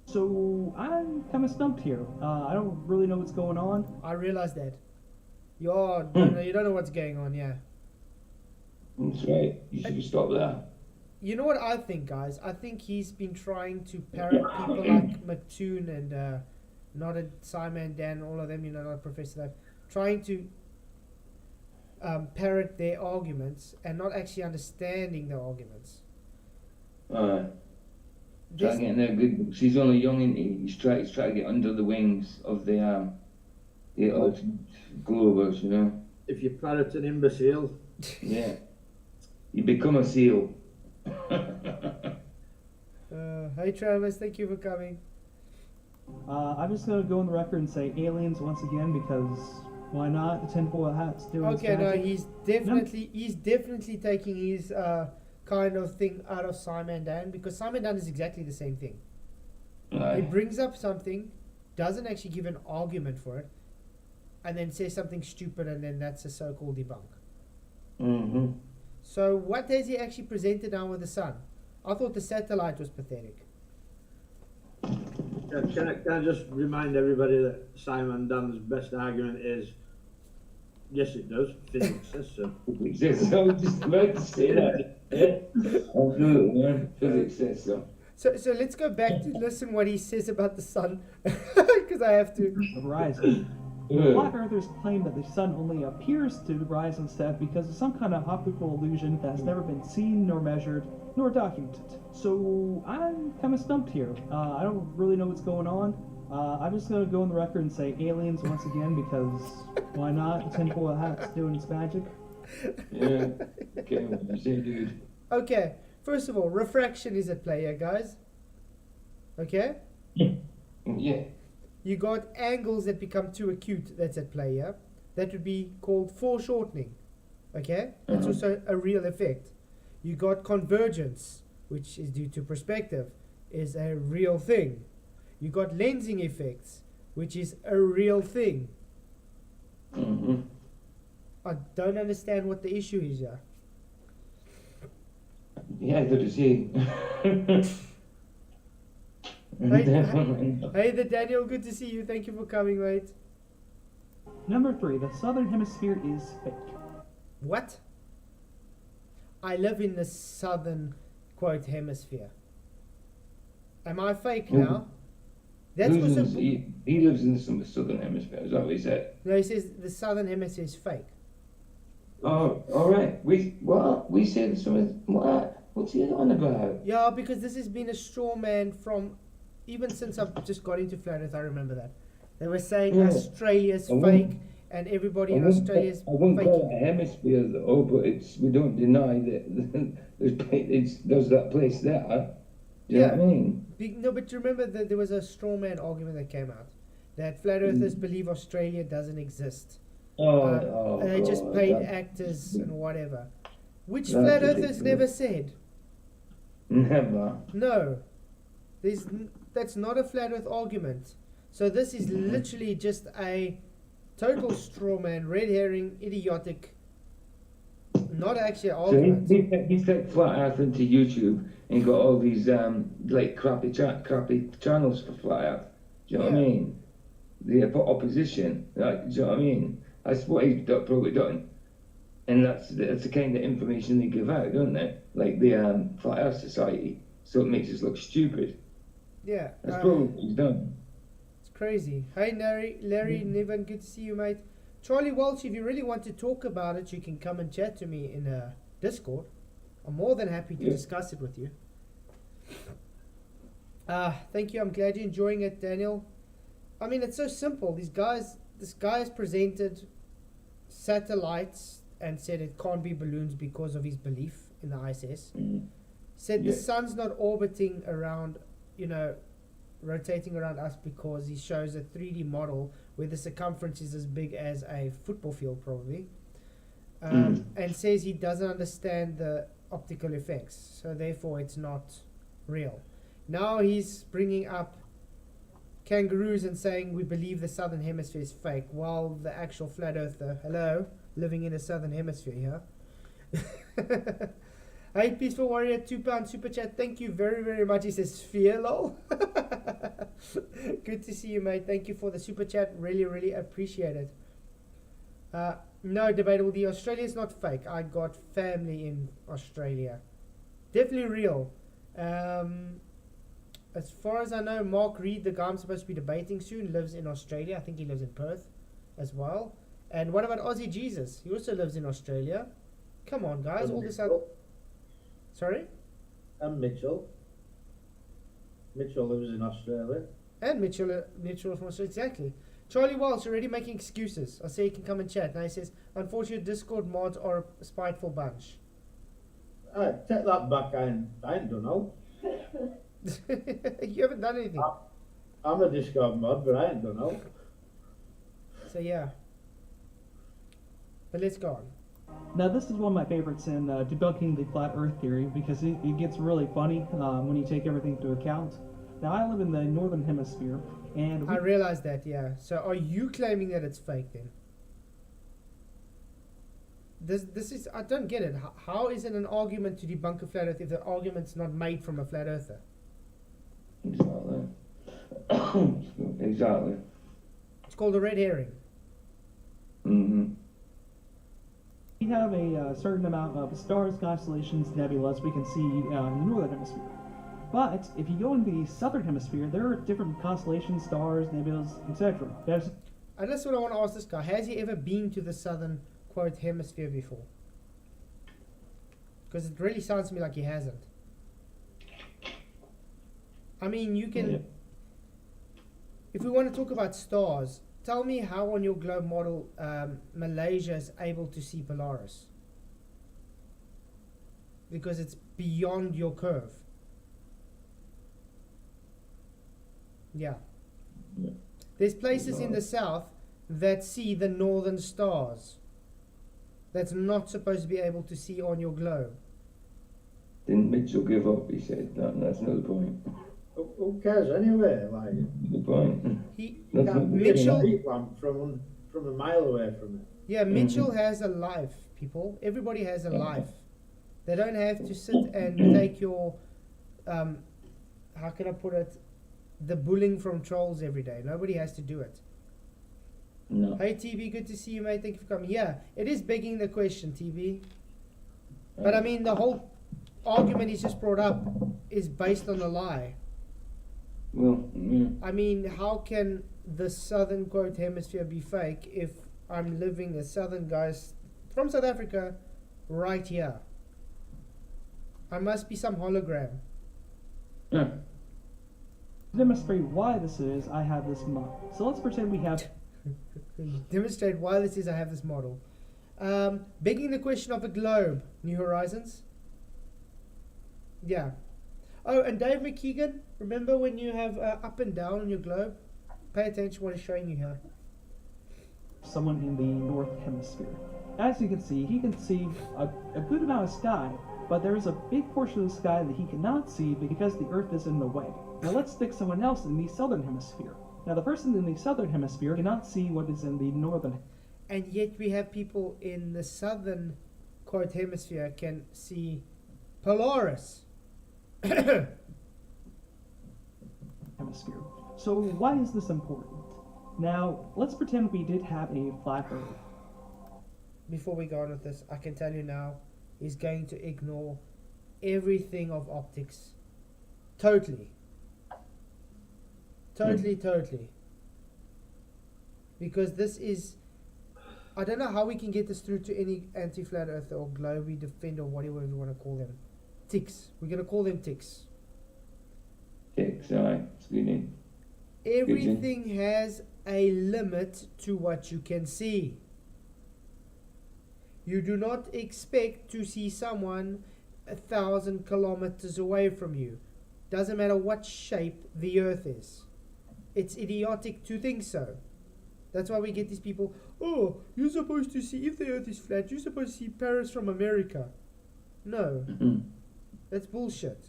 So I'm kind of stumped here. I don't really know what's going on. I realize that. You don't know what's going on, yeah. That's right. You should have stopped there. You know what I think, guys? I think he's been trying to parrot people like McToon and Nodded, Simon, Dan, all of them, not Professor Life, trying to parrot their arguments and not actually understanding the arguments. Try This- getting there good. He's only young, and he's trying to get under the wings of the Globers, you know. If you parrot an imbecile, Yeah. You become a seal. Hey Travis, thank you for coming. I'm just gonna go on the record and say aliens once again because why not? The tinfoil hat's doing its Okay, no, magic. he's definitely taking his kind of thing out of Simon Dan, because Simon Dan is exactly the same thing. He Aye. brings up something, doesn't actually give an argument for it, and then says something stupid, and then that's a so-called debunk. Mm-hmm. So what has he actually presented now with the sun? I thought the satellite was pathetic. can I just remind everybody that Simon Dunn's best argument is, yes it does, physics says so. Physics says so. I was just about to say that. Yeah. Absolutely, man. Physics says so. So let's go back to listen what he says about the sun, because I have to. The horizon. Flat earthers claim that the sun only appears to rise instead because of some kind of optical illusion that has never been seen, nor measured, nor documented. So I'm kind of stumped here. I don't really know what's going on. I'm just going to go on the record and say aliens once again because why not? The tinfoil hat's doing its magic. Yeah. Okay, what you say, dude? Okay, first of all, refraction is at play here, guys. Okay? Yeah. You got angles that become too acute, that's at play here. That would be called foreshortening. Okay? That's also a real effect. You got convergence, which is due to perspective, is a real thing. You got lensing effects, which is a real thing. Mm-hmm. I don't understand what the issue is here. Yeah, good to see. Hey there, Daniel, good to see you. Thank you for coming, mate. Number 3, the southern hemisphere is fake. What? I live in the southern, quote, hemisphere. Am I fake now? That's Who's also... he lives in the southern hemisphere, is that what he said? No, he says the southern hemisphere is fake. Oh, alright. We said something. What's he on about? Yeah, because this has been a straw man from... Even since I've just got into flat earth, I remember that. They were saying Yeah. Australia's I wouldn't- fake, and everybody I in wouldn't Australia is call fake. it a hemisphere though, but we don't deny that there's that place there. Do you know what I mean? No, but you remember that there was a straw man argument that came out. That flat earthers believe Australia doesn't exist. And they just God, paid that- actors and whatever. Which That's flat earthers ridiculous. never said. Never. No. That's not a flat earth argument. So this is literally just a total straw man, red herring, idiotic, not actually an So argument. he took flat earth into YouTube and got all these like crappy channels for flat earth. Do you know what I Yeah. mean? The opposition. Like, do you know what I mean? That's what he's probably done. And that's the kind of information they give out, don't they? Like the Flat Earth Society. So it makes us look stupid. Yeah. That's probably what he's done. It's crazy. Hey, Larry, Niven, good to see you, mate. Charlie Walsh, if you really want to talk about it, you can come and chat to me in Discord. I'm more than happy to Yeah. discuss it with you. Thank you. I'm glad you're enjoying it, Daniel. I mean, it's so simple. This guy has presented satellites and said it can't be balloons because of his belief in the ISS. Said the Yeah. sun's not orbiting around, rotating around us because he shows a 3D model where the circumference is as big as a football field, probably. And says he doesn't understand the optical effects, so therefore it's not real. Now he's bringing up kangaroos and saying we believe the southern hemisphere is fake, while the actual flat earther, living in the southern hemisphere here. Hey, Peaceful Warrior, £2 super chat. Thank you very, very much. He says, sphere, lol. Good to see you, mate. Thank you for the super chat. Really, really appreciate it. No, debatable. The Australia is not fake. I got family in Australia. Definitely real. As far as I know, Mark Reed, the guy I'm supposed to be debating soon, lives in Australia. I think he lives in Perth as well. And what about Aussie Jesus? He also lives in Australia. Come on, guys. All this out. Sorry? And Mitchell. Mitchell lives in Australia. And Mitchell from Australia. Exactly. Charlie Walsh already making excuses. I say he can come and chat. Now he says, unfortunately, Discord mods are a spiteful bunch. Take that back. I ain't done no. You haven't done anything. I'm a Discord mod, but I ain't done no. So yeah. But let's go on. Now, this is one of my favorites in debunking the flat Earth theory because it gets really funny when you take everything into account. Now, I live in the northern hemisphere, and I realized that, yeah. So are you claiming that it's fake then? This is, I don't get it. How is it an argument to debunk a flat Earth if the argument's not made from a flat Earther? Exactly. Exactly. It's called a red herring. Mm-hmm. we have a certain amount of stars, constellations, nebulas we can see in the northern hemisphere. But if you go in the southern hemisphere, there are different constellations, stars, nebulas, etc. And that's what I want to ask this guy. Has he ever been to the southern, quote, hemisphere before? Because it really sounds to me like he hasn't. I mean, you can... Yeah. If we want to talk about stars, tell me how on your globe model Malaysia is able to see Polaris. Because it's beyond your curve. Yeah. Yeah. There's places in the south that see the northern stars. That's not supposed to be able to see on your globe. Didn't Mitchell give up? He said, no, that's not the point. Who cares anyway? Like, The point. you can't Mitchell, see a heat lamp from a mile away from it. yeah, Mitchell has a life, people. Everybody has a life. They don't have to sit and take your, how can I put it, the bullying from trolls every day. Nobody has to do it. No. Hey TB, good to see you, mate. Thank you for coming. Yeah, it is begging the question, TB. But I mean, the whole argument he's just brought up is based on a lie. Well, yeah. I mean, how can the southern, quote, hemisphere be fake if I'm living as southern guys from South Africa right here? I must be some hologram. Yeah. To demonstrate why this is, I have this model. So let's pretend we have... Demonstrate why this is I have this model. Begging the question of a globe. New Horizons? Yeah. Oh, and Dave McKeegan, remember when you have up and down on your globe? Pay attention to what he's showing you here. someone in the north hemisphere. As you can see, he can see a good amount of sky, but there is a big portion of the sky that he cannot see because the Earth is in the way. Now let's stick someone else in the southern hemisphere. Now the person in the southern hemisphere cannot see what is in the northern. And yet we have people in the southern, quote, hemisphere can see Polaris. hemisphere. So why is this important? Now, let's pretend we did have a flat Earth. Before we go on with this, I can tell you now, he's going to ignore everything of optics. Totally. Totally. Because this is... I don't know how we can get this through to any anti-flat earther or globy defender or whatever we want to call them. Ticks. We're going to call them ticks. Ticks, aye. It's good name. Everything has a limit to what you can see. You do not expect to see someone 1,000 kilometers away from you. Doesn't matter what shape the earth is. It's idiotic to think so. That's why we get these people, oh, you're supposed to see, if the earth is flat, you're supposed to see Paris from America. No. That's bullshit.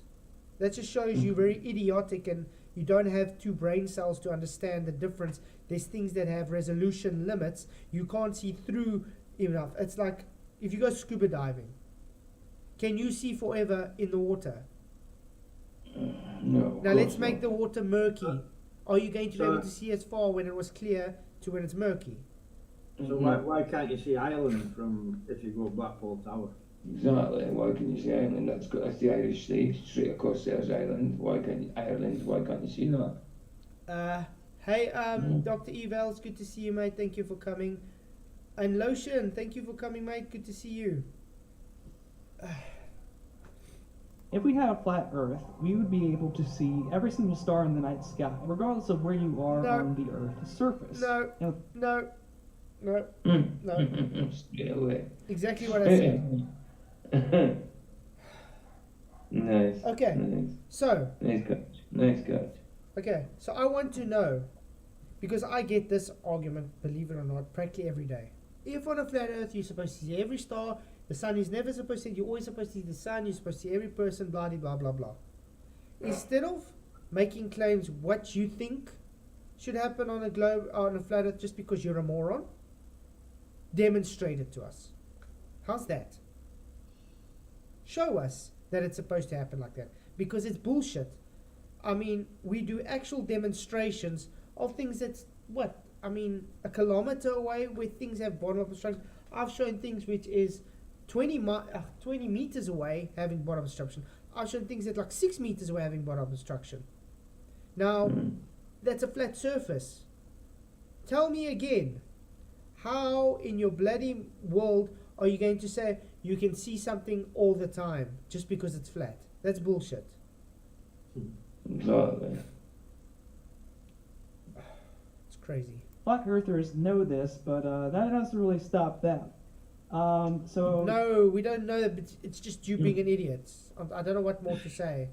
That just shows you very idiotic and you don't have two brain cells to understand the difference. There's things that have resolution limits. You can't see through enough. It's like if you go scuba diving. Can you see forever in the water? No. Now let's make the water murky. Are you going to be able to see as far when it was clear to when it's murky? So why can't you see Ireland from if you go Blackpool Tower? Exactly. Why can you see Ireland? That's the Irish Sea. Straight across there's Ireland. Why can't you see that? Hey, Dr. Eval, it's good to see you, mate. Thank you for coming. And Lotion, thank you for coming, mate. Good to see you. If we had a flat Earth, we would be able to see every single star in the night sky, regardless of where you are No. on the Earth's surface. No. And No. No. No. Stay away. Exactly what I said. Nice. Okay. Nice. So, Nice catch. Nice catch. okay. So I want to know, because I get this argument, believe it or not, practically every day. If on a flat Earth you're supposed to see every star, the sun is never supposed to see, you're always supposed to see the sun, you're supposed to see every person, blah, blah, blah, blah. Instead of making claims what you think should happen on a globe, on a flat Earth, just because you're a moron, demonstrate it to us. How's that? Show us that it's supposed to happen like that, because it's bullshit. I mean, we do actual demonstrations of things that's, what? I mean, a kilometer away where things have bottom obstruction. I've shown things which is 20 meters away having bottom obstruction. I've shown things that like 6 meters away having bottom obstruction. Now, that's a flat surface. Tell me again, how in your bloody world are you going to say you can see something all the time just because it's flat? That's bullshit. Exactly. It's crazy. flat earthers know this, but that doesn't really stop them. So No, we don't know that, but it's just you being an idiot. I don't know what more to say.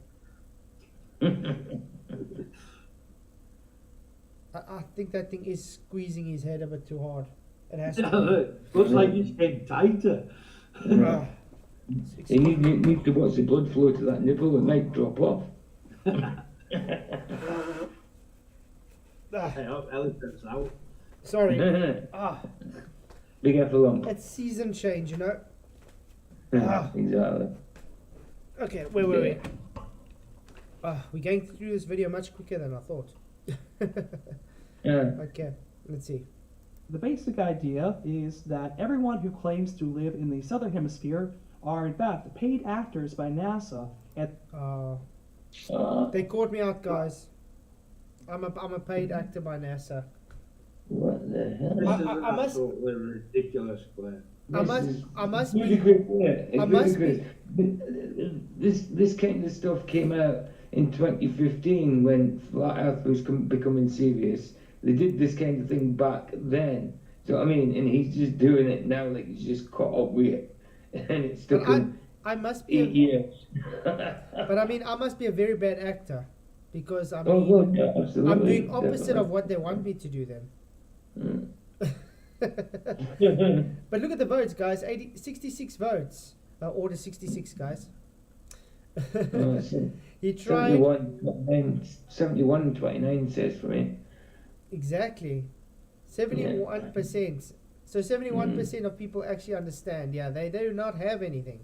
I think that thing is squeezing his head a bit too hard. It has to. Looks like it's getting tighter. Ah, You need to watch the blood flow to that nipple, it might drop off. ah, I hope elephant's out. sorry. Big effort lump. It's season change, you know. Exactly. Okay, wait, wait, wait. We're going through this video much quicker than I thought. Yeah. Okay, let's see. the basic idea is that everyone who claims to live in the southern hemisphere are in fact paid actors by NASA at They caught me out, guys. I'm a paid actor by NASA. What the hell? This is I must- absolutely ridiculous, Claire. I must be. ludicrous, yeah. It's I must ludicrous. This kind of stuff came out in 2015 when Flat Earth was becoming serious. They did this kind of thing back then. So I mean, and he's just doing it now, like he's just caught up with it, and it's took But him I must be. 8 years. But I mean, I must be a very bad actor because I Oh, mean, well, yeah, absolutely. I'm doing opposite definitely. of what they want me to do. Then. Mm. But look at the votes, guys. 66 votes. Order 66, guys. Oh, so He tried 71-29 says for me. exactly 71%. So 71% of people actually understand. Yeah, they do not have anything.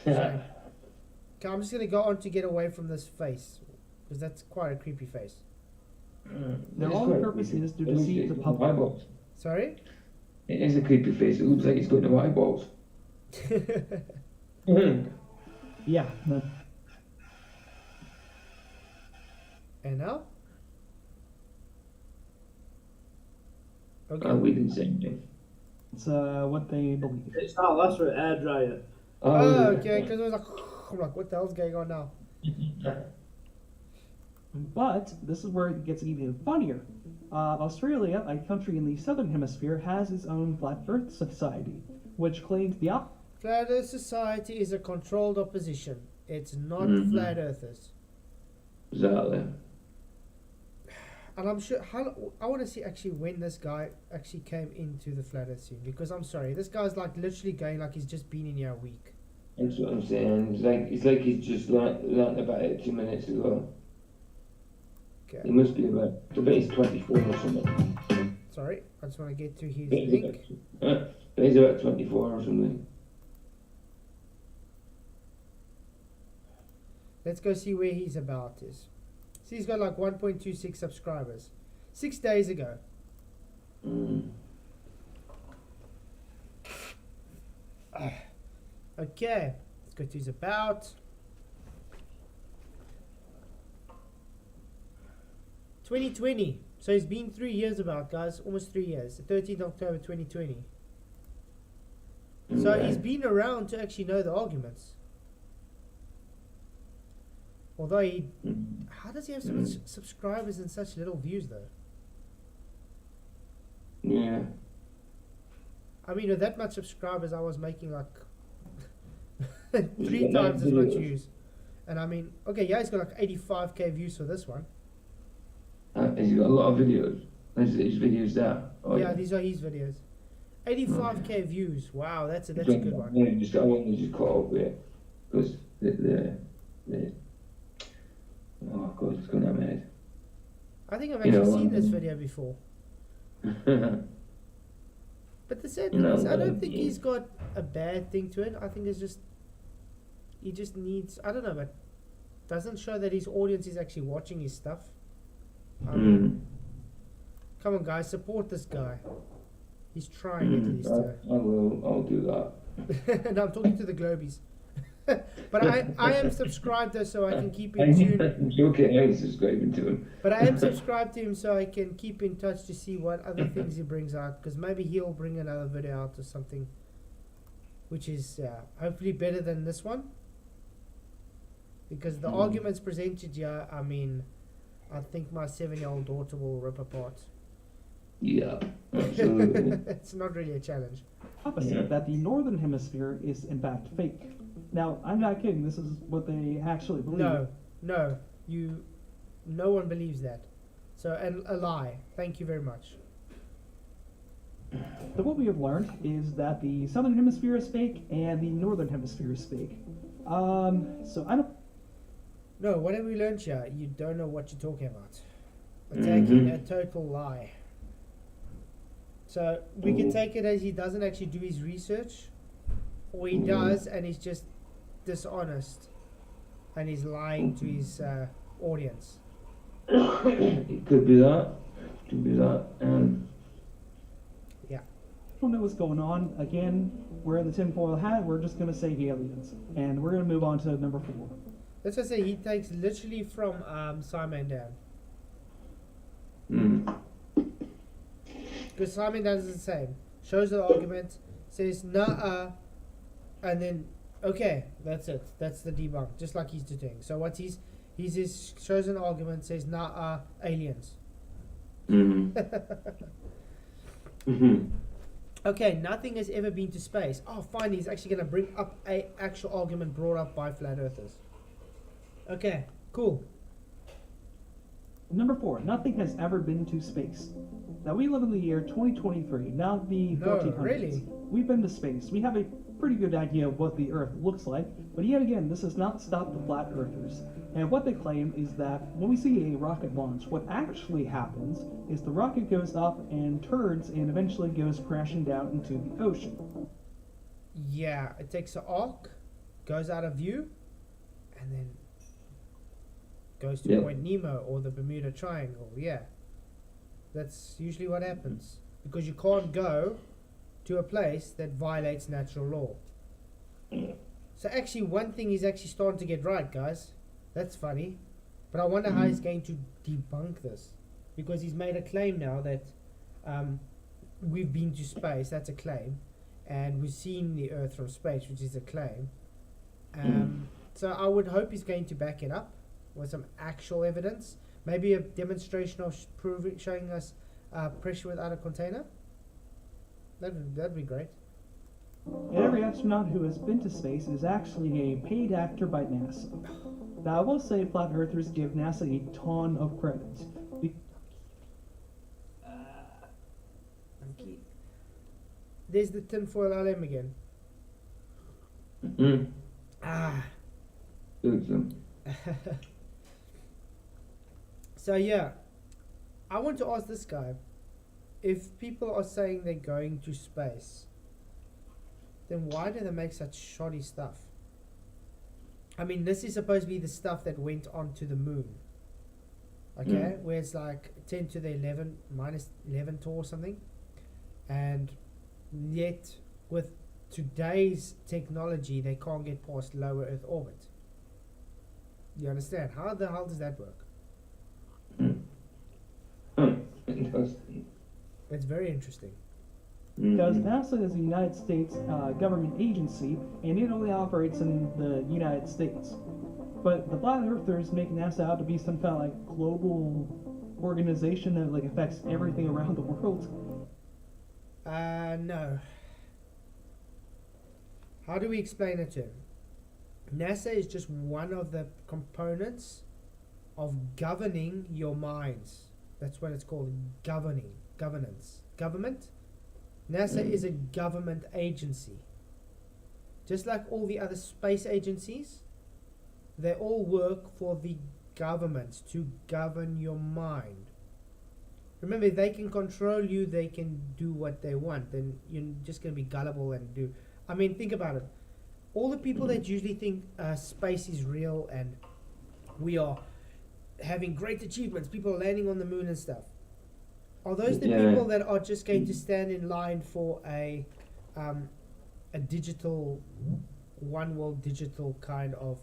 So, okay, I'm just gonna go on to get away from this face because that's quite a creepy face. their only purpose is to deceive the public. Eyeballs. Sorry. It is a creepy face. It looks like it's got no eyeballs. Yeah. And now? Oh, we didn't say anything. It's what they believe. It's that last with air dryer. Oh, okay. Because I was like, I'm like, what the hell's going on now? But this is where it gets even funnier. Australia, a country in the southern hemisphere, has its own Flat Earth Society, which claims the Flat Earth Society is a controlled opposition. It's not flat earthers. Exactly. And I'm sure, I want to see actually when this guy actually came into the flat earth scene. Because I'm sorry, this guy's like literally going like he's just been in here a week. That's what I'm saying. It's like he's just learnt about it 2 minutes ago. Okay. He must be about, I bet he's 24 or something. Sorry, I just want to get to his Bet he's link. bet he's about 24 or something. Let's go see where he's about is. See, he's got like 1.26 subscribers. 6 days ago. Okay, let's go to his about. 2020. So it's been 3 years about, guys. Almost 3 years. 13th October 2020. So Okay. he's been around to actually know the arguments. Although he... How does he have so much subscribers and such little views, though? Yeah. I mean, with that much subscribers, I was making like He's 3 got times no as much videos. views. And I mean, okay, yeah, he's got like 85k views for this one. He's got a lot of videos. His videos there. Oh, Yeah, these are his videos. 85k views. Wow, that's a good one. Yeah, I want to just caught up with it because oh god, it's gone out of my head. I think I've You actually know, seen this video before. But the sad You thing know, is, I don't think yeah. he's got a bad thing to it. I think it's just, he just needs, I don't know, but doesn't show that his audience is actually watching his stuff. I mean, come on, guys, support this guy. He's trying at least. I'll do that. And I'm talking to the Globies. But I am subscribed though, so I can keep in tune. I'm joking, I'm subscribing to him. But I am subscribed to him, so I can keep in touch to see what other things he brings out. Because maybe he'll bring another video out or something, which is hopefully better than this one. Because the arguments presented here, I mean, I think my 7-year-old daughter will rip apart. Yeah, absolutely. It's not really a challenge. Opposite, Yeah. that the northern hemisphere is in fact fake. Now, I'm not kidding, this is what they actually believe. No, no one believes that. So, and a lie. Thank you very much. So what we have learned is that the southern hemisphere is fake and the northern hemisphere is fake. So I don't... No, what have we learned here? You don't know what you're talking about. Attacking a total lie. So we can take it as he doesn't actually do his research, or he does and he's just dishonest and he's lying to his audience. It could be that. Yeah. don't know what's going on. Again, we're in the tinfoil hat. We're just going to say aliens. And we're going to move on to number 4. Let's just say he takes literally from Simon down. Because Simon does the same. Shows the argument, says nah, and then okay, that's it. That's the debunk, just like he's doing. So what he's shows an argument, says nah, aliens. Okay, nothing has ever been to space. Oh, finally, he's actually going to bring up a actual argument brought up by flat earthers. Okay, cool. Number 4, nothing has ever been to space. Now, we live in the year 2023, not the 1400s. Really? We've been to space. We have a pretty good idea of what the Earth looks like, but yet again, this has not stopped the flat earthers. And what they claim is that when we see a rocket launch, what actually happens is the rocket goes up and turns and eventually goes crashing down into the ocean. Yeah, it takes an arc, goes out of view, and then goes to Point Nemo or the Bermuda Triangle. Yeah, that's usually what happens, because you can't go to a place that violates natural law. So actually, one thing he's actually starting to get right, guys. That's funny, but I wonder how he's going to debunk this, because he's made a claim now that we've been to space. That's a claim, and we've seen the Earth from space, which is a claim. So I would hope he's going to back it up with some actual evidence, maybe a demonstration of showing us pressure without a container. That'd be great. And every astronaut who has been to space is actually a paid actor by NASA. Now, I will say flat earthers give NASA a ton of credit. There's the tinfoil LM again. So yeah, I want to ask this guy, if people are saying they're going to space, then why do they make such shoddy stuff? I mean, this is supposed to be the stuff that went onto the moon. Okay, where it's like 10 to the 11 minus 11 tall or something. And yet, with today's technology, they can't get past lower Earth orbit. You understand? How the hell does that work? It does. It's very interesting. Because NASA is a United States government agency, and it only operates in the United States. But the flat earthers make NASA out to be some kind of like global organization that like affects everything around the world. No. How do we explain it to him? NASA is just one of the components of governing your minds. That's what it's called, governing, governance. Government? NASA is a government agency. Just like all the other space agencies, they all work for the government to govern your mind. Remember, they can control you, they can do what they want, then you're just going to be gullible and do. I mean, think about it. All the people that usually think space is real and we are having great achievements, people are landing on the moon and stuff, are those the people that are just going to stand in line for a digital, one world digital kind of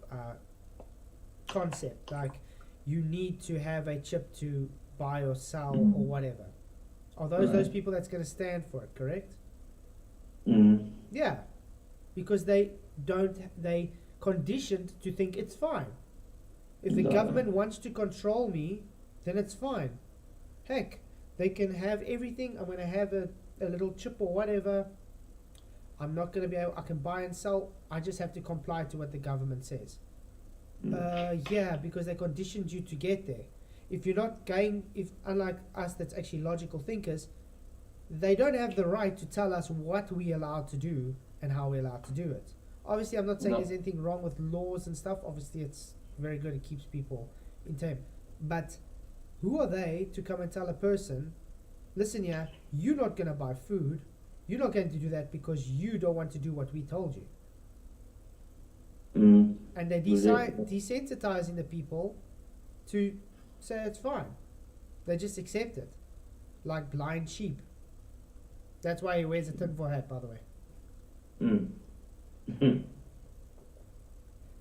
concept? Like, you need to have a chip to buy or sell or whatever. Are those people that's going to stand for it, correct? Yeah, because they conditioned to think it's fine. If the government wants to control me, then it's fine. Heck, they can have everything. I'm going to have a little chip or whatever. I'm not going to be able, I can buy and sell. I just have to comply to what the government says. Yeah, because they conditioned you to get there. If you're not going, if unlike us that's actually logical thinkers, they don't have the right to tell us what we're allowed to do and how we're allowed to do it. Obviously, I'm not saying there's anything wrong with laws and stuff. Obviously, it's very good. It keeps people in tame. But who are they to come and tell a person, listen here, you're not going to buy food. You're not going to do that because you don't want to do what we told you. And they desensitizing the people to say it's fine. They just accept it. Like blind sheep. That's why he wears a tinfoil hat, by the way.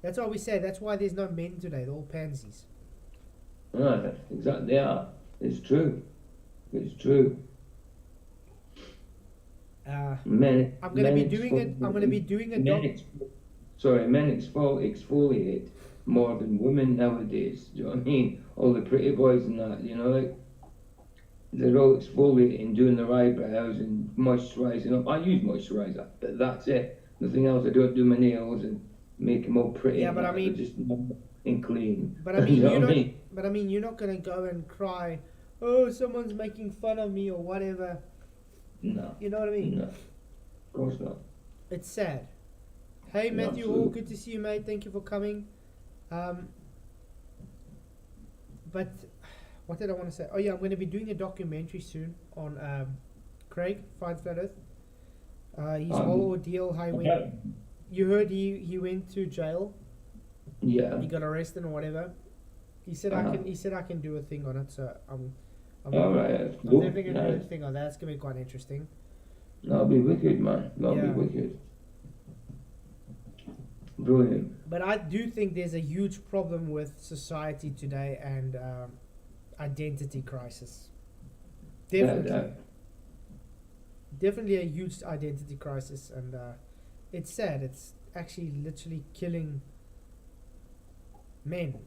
That's why we say, that's why there's no men today. They're all pansies. Exactly, they are. It's true. It's true. Men exfoliate more than women nowadays. Do you know what I mean? All the pretty boys and that, you know, like they're all exfoliating, doing their eyebrows and moisturising up. I use moisturiser, but that's it. Nothing else. I don't do my nails and make them all pretty. Yeah, but I mean, just and clean. But I mean, you're not gonna go and cry, oh, someone's making fun of me or whatever. No. You know what I mean? No. Of course not. It's sad. Hey, Matthew Hall, good to see you, mate. Thank you for coming. But what did I want to say? Oh yeah, I'm going to be doing a documentary soon on Craig, Find Flat Earth. His whole ordeal, how he went. You heard he went to jail. Yeah. He got arrested or whatever. He said I can do a thing on it, so I'm definitely gonna do a thing on that. It's gonna be quite interesting. That'll be wicked, man. That'll be wicked. Brilliant. But I do think there's a huge problem with society today and identity crisis. Definitely. Definitely a huge identity crisis, and it's sad. It's actually literally killing men,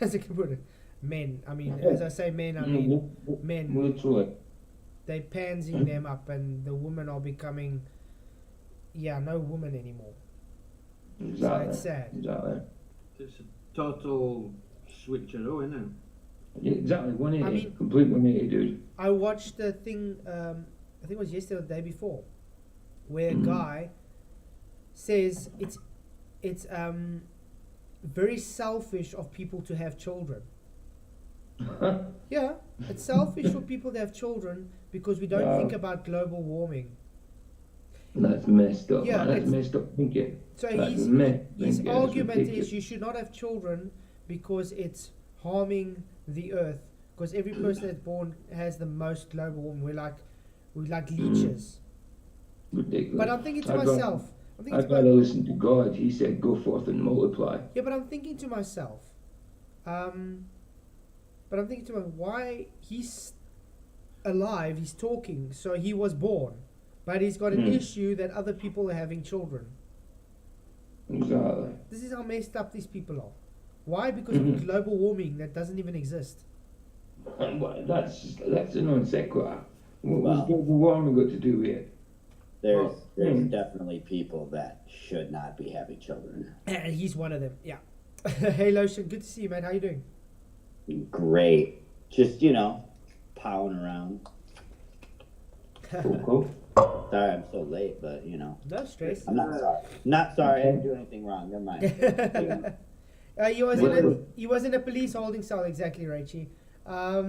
as I can put it. Men. I mean, as I say men, I mean men. Literally. They're pansing them up, and the women are becoming, no woman anymore. Exactly. So it's sad. Exactly. It's a total switcheroo, isn't it? Yeah, exactly. 180. Complete 180, dude. I watched the thing, I think it was yesterday or the day before, where a guy says it's very selfish of people to have children. Yeah, it's selfish for people to have children because we don't think about global warming. That's messed up. Yeah, man. That's messed up thinking. So his argument is you should not have children because it's harming the earth. Because every person that's born has the most global warming. We're like leeches. Ridiculous. But I'm thinking to myself. I'd rather listen to God. He said, "Go forth and multiply." Yeah, but I'm thinking to myself. Why alive, he's talking, so he was born. But he's got an issue that other people are having children. Exactly. This is how messed up these people are. Why? Because of global warming that doesn't even exist. And that's a non sequitur. What's global warming got to do with it? There's definitely people that should not be having children. And he's one of them, yeah. Hey Lotion, good to see you, man. How you doing? Great. Just, powering around. Cool. Sorry I'm so late, but, No stress. I'm not sorry. Not sorry, I didn't do anything wrong. Never mind. He was in a police holding cell, exactly, Rachie. I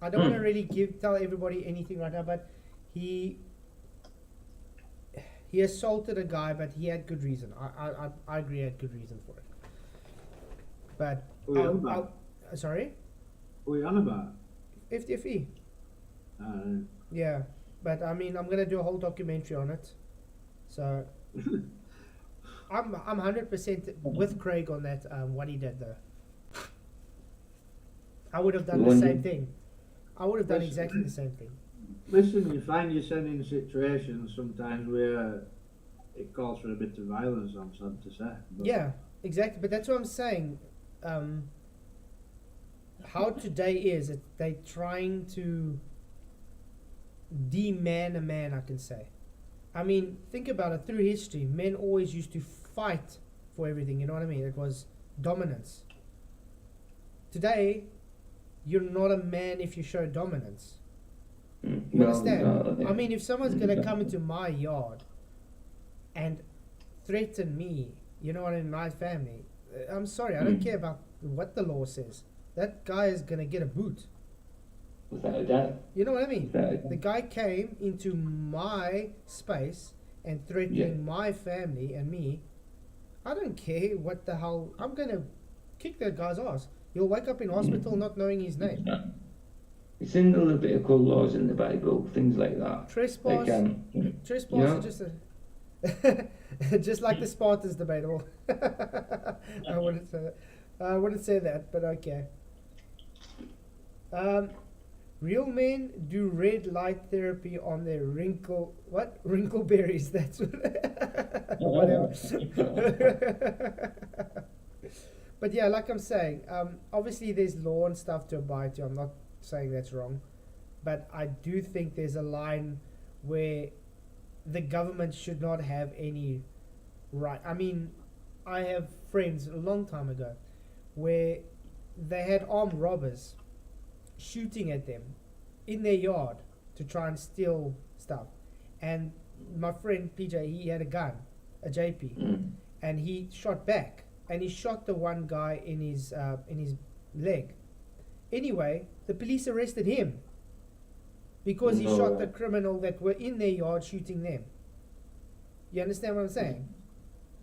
don't want to really tell everybody anything right now, but he assaulted a guy, but he had good reason. I agree, he had good reason for it. But sorry, What are you on about? FTFE. Yeah, but I mean, I'm gonna do a whole documentary on it, so I'm 100% with Craig on that. What he did though, I would have done the same thing. I would have done exactly the same thing. Listen, you find yourself in situations sometimes where it calls for a bit of violence, I'm sad to say. But Yeah, exactly. But that's what I'm saying. How today is it? They trying to de-man a man, I can say. I mean, think about it. Through history, men always used to fight for everything. You know what I mean? It was dominance. Today, you're not a man if you show dominance. You understand? I mean, if someone's gonna come into my yard and threaten me, you know what, in my family, I'm sorry, I don't care about what the law says. That guy is gonna get a boot. Without a doubt. You know what I mean? The guy came into my space and threatening my family and me. I don't care what the hell. I'm gonna kick that guy's ass. He'll wake up in hospital not knowing his name. It's in the Levitical laws in the Bible, things like that. Trespass. Trespass is just a just like the Spartans debatable. I wouldn't say that. I wouldn't say that, but okay. Real men do red light therapy on their wrinkleberries. That's what. Whatever. But yeah, like I'm saying, obviously there's law and stuff to abide to. I'm not saying that's wrong, but I do think there's a line where the government should not have any right. I mean, I have friends a long time ago where they had armed robbers shooting at them in their yard to try and steal stuff, and my friend PJ, he had a gun, a JP, and he shot back, and he shot the one guy in his leg. Anyway, the police arrested him because he shot the criminal that were in their yard shooting them. You understand what I'm saying?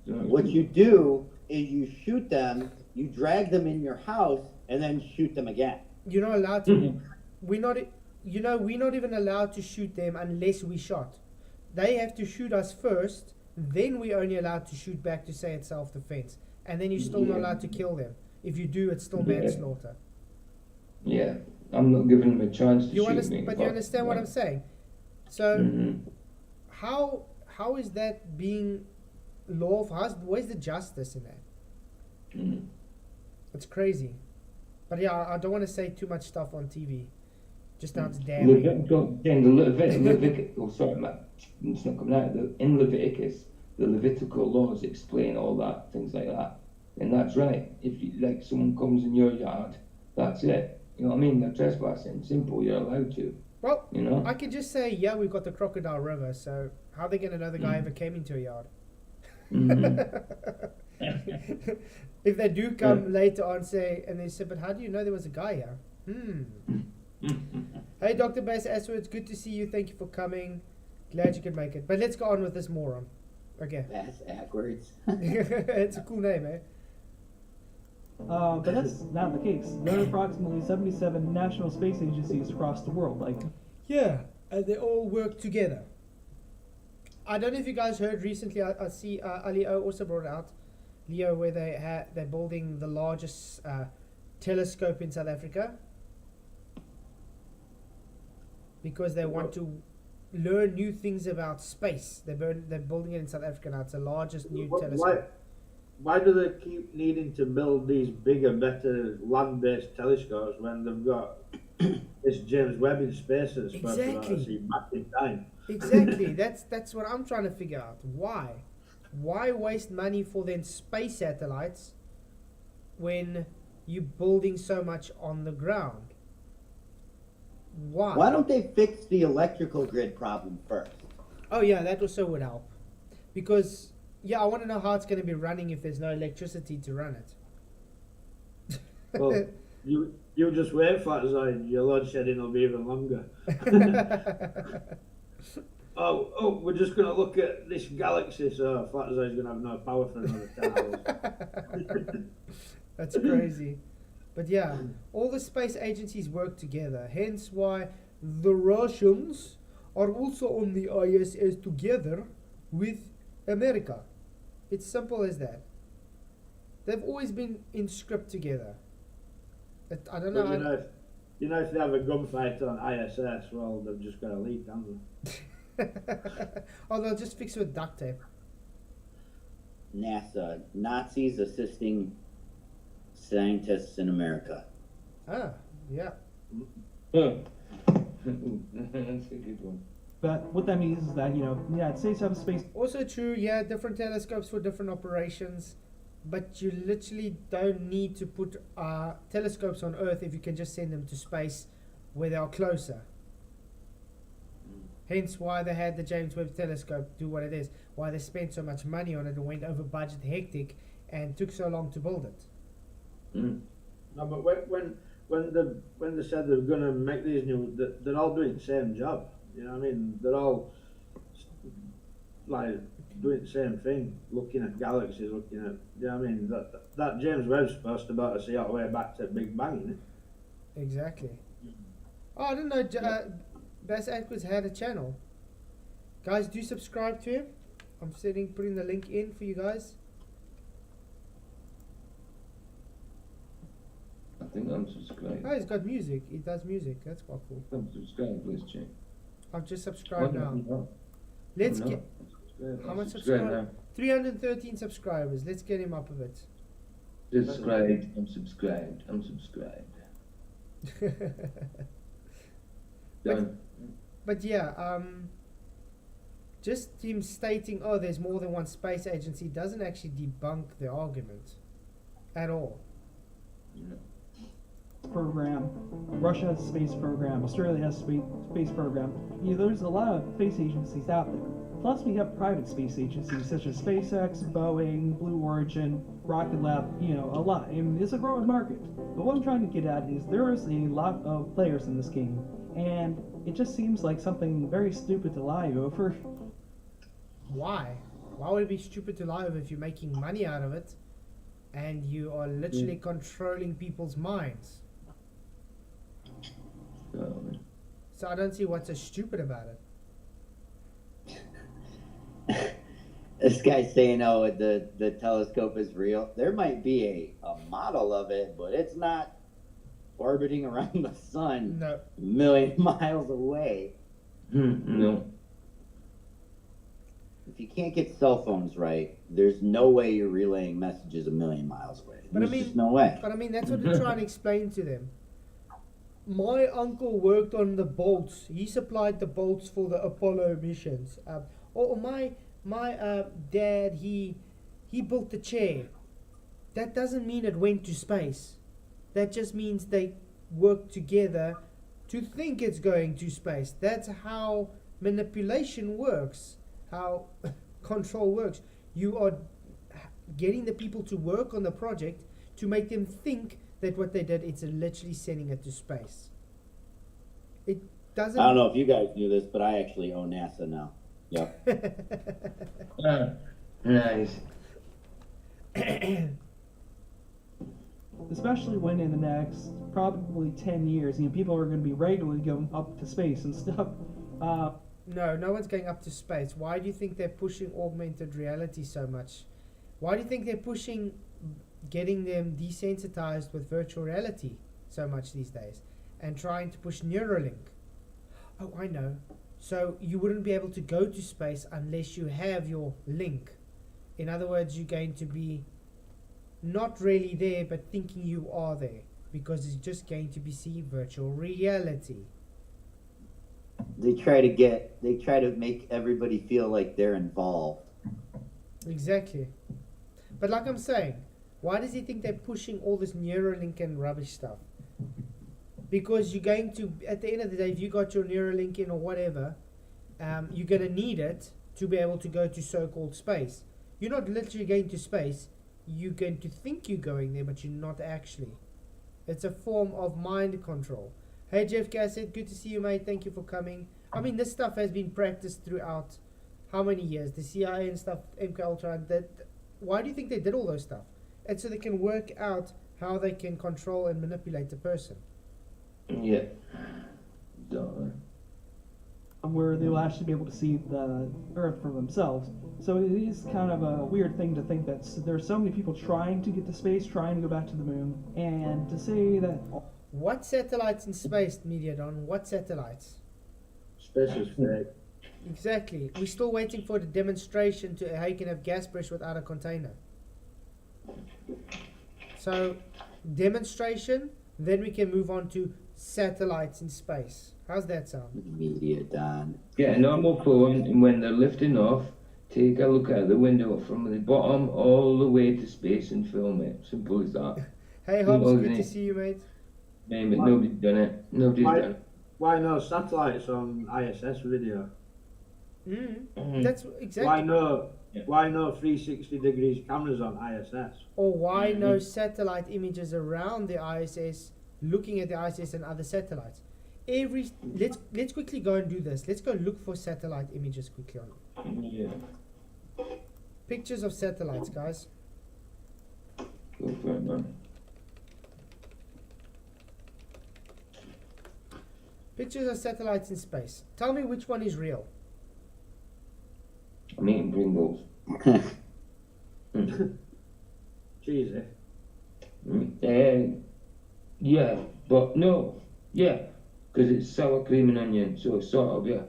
What you do is you shoot them, you drag them in your house, and then shoot them again. You're not allowed to. We're not even allowed to shoot them unless we shot. They have to shoot us first, then we're only allowed to shoot back to say it's self-defense. And then you're still not allowed to kill them. If you do, it's still manslaughter. Yeah, I'm not giving them a chance to shoot me. But you understand what I'm saying? So, how is that being lawful? Where's the justice in that? It's crazy. But yeah, I don't want to say too much stuff on TV. Just now it's damning. It's not coming out. In Leviticus, the Levitical laws explain all that, things like that. And that's right. If you, like someone comes in your yard, that's it. You know what I mean? They're trespassing. Simple. You're allowed to. Well, you know, I could just say, yeah, we've got the Crocodile River. So how are they going to know the guy ever came into a yard? If they do come later on, say, and they say, but how do you know there was a guy here? Hey, Dr. Bass Aswa, it's good to see you. Thank you for coming. Glad you could make it. But let's go on with this moron. Okay. Bass Ackwards. It's a cool name, eh? But that's not the case. There are approximately 77 national space agencies across the world. Yeah, and they all work together. I don't know if you guys heard recently. I see Leo also brought it out. Leo, where they're building the largest telescope in South Africa. because they want to learn new things about space. They're building it in South Africa now. It's the largest new telescope. Why do they keep needing to build these bigger, better land-based telescopes when they've got this James Webb in space that's supposed to be able to see back in time? Exactly. That's what I'm trying to figure out. Why? Why waste money for then space satellites when you're building so much on the ground? Why? Why don't they fix the electrical grid problem first? Oh yeah, that also would help. Because I want to know how it's going to be running if there's no electricity to run it. Well, you just wait, Flatline. Your load shedding will be even longer. Oh, we're just going to look at this galaxy, so Flatline's going to have no power for another 10 hours. That's crazy. But yeah, all the space agencies work together. Hence why the Russians are also on the ISS together with America. It's simple as that. They've always been in script together. I don't know. But if they have a gunfight on ISS, well, they've just got a leak, haven't they? Oh, they'll just fix it with duct tape. NASA, Nazis assisting scientists in America. Ah, yeah. That's a good one. But what that means is that, United States have a space. Also true, yeah, different telescopes for different operations. But you literally don't need to put telescopes on Earth if you can just send them to space where they are closer. Hence why they had the James Webb telescope do what it is. Why they spent so much money on it and went over budget hectic and took so long to build it. Mm. No, but when they said they're going to make these new, they're all doing the same job. You know what I mean? They're all like doing the same thing, looking at galaxies, looking at. You know what I mean? That James Webb's supposed to be able to see all the way back to Big Bang, isn't it? Exactly. Oh, I didn't know Bass Atwood's had a channel. Guys, do subscribe to him. I'm putting the link in for you guys. I think I'm subscribed. Oh, he's got music. He does music. That's quite cool. I'm subscribed, please check. I've just subscribed now. No. Let's I'm get not. how I'm much subscribed subscribers? now. 313 subscribers. Let's get him up a bit. Subscribed. I'm subscribed. I'm subscribed. Done. But yeah, just him stating, oh, there's more than one space agency doesn't actually debunk the argument at all. No. Program. Russia has a space program. Australia has a space program. There's a lot of space agencies out there. Plus, we have private space agencies such as SpaceX, Boeing, Blue Origin, Rocket Lab. A lot. And it's a growing market. But what I'm trying to get at is there is a lot of players in this game, and it just seems like something very stupid to lie over. Why? Why would it be stupid to lie over if you're making money out of it, and you are literally controlling people's minds? So I don't see what's so stupid about it. This guy's saying, oh, the telescope is real. There might be a model of it, but it's not orbiting around the sun No. a million miles away. No. If you can't get cell phones right, there's no way you're relaying messages a million miles away. But I There's mean- just no way. But I mean, that's what they're trying to explain to them. My uncle worked on the bolts. He supplied the bolts for the Apollo missions. Or my dad, he built the chair. That doesn't mean it went to space. That just means they worked together to think it's going to space. That's how manipulation works, how control works. You are getting the people to work on the project to make them think that what they did, it's literally sending it to space. It doesn't. I don't know if you guys knew this, but I actually own NASA now. Yep. Nice. Especially when in the next probably 10 years, people are going to be regularly going up to space and stuff. No one's going up to space. Why do you think they're pushing augmented reality so much? Why do you think they're pushing getting them desensitized with virtual reality so much these days? And trying to push Neuralink. Oh, I know. So you wouldn't be able to go to space unless you have your link. In other words, you're going to be not really there, but thinking you are there, because it's just going to be virtual reality. They try to make everybody feel like they're involved. Exactly. But like I'm saying, why does he think they're pushing all this Neuralink and rubbish stuff? Because you're going to, at the end of the day, if you got your Neuralink in or whatever, you're going to need it to be able to go to so-called space. You're not literally going to space. You're going to think you're going there, but you're not actually. It's a form of mind control. Hey, Jeff Gassett, good to see you, mate. Thank you for coming. I mean, this stuff has been practiced throughout how many years? The CIA and stuff, MK Ultra. Why do you think they did all those stuff? It's so they can work out how they can control and manipulate the person. Yeah. Don't where they'll actually be able to see the Earth for themselves. So it is kind of a weird thing to think that there's so many people trying to get to space, trying to go back to the moon, and to say that... What satellites in space, Mediadon? What satellites? Space is fake. Exactly. We're still waiting for the demonstration to how you can have gas pressure without a container. So, demonstration, then we can move on to satellites in space. How's that sound? Media done. Get a normal phone, and when they're lifting off, take a look out the window from the bottom all the way to space and film it. Simple as that. Hey Hobbs, good to see you, mate. Name it. Nobody's done it. Nobody's done it. Why no satellites on ISS video? That's exactly. Why no 360 degrees cameras on ISS? Or why no satellite images around the ISS, looking at the ISS and other satellites? Let's quickly go and do this. Let's go look for satellite images quickly on. Yeah. Pictures of satellites, guys. Go for it, man. Pictures of satellites in space. Tell me which one is real. I'm eating Pringles. Cheesy. Yeah, but no. Yeah, because it's sour cream and onion, so sort of, yeah.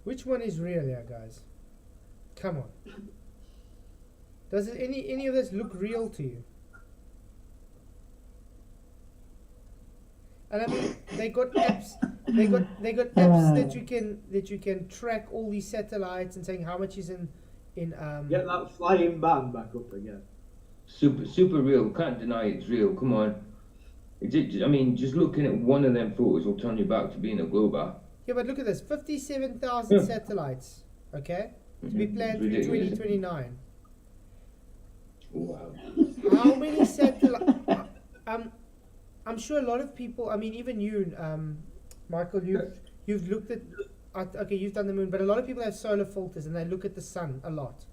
Which one is real here, guys? Come on. Does it, any of this look real to you? And I mean, they got apps. They got apps that you can track all these satellites and saying how much is in Get that flying band back up again. Super real. Can't deny it's real. Come on. I mean, just looking at one of them photos will turn you back to being a glober. Yeah, but look at this: 57,000 satellites. Okay, to be planned through 2029. Wow. How many satellites? I'm sure a lot of people. I mean, even you, Michael, you've looked at. Okay, you've done the moon, but a lot of people have solar filters and they look at the sun a lot.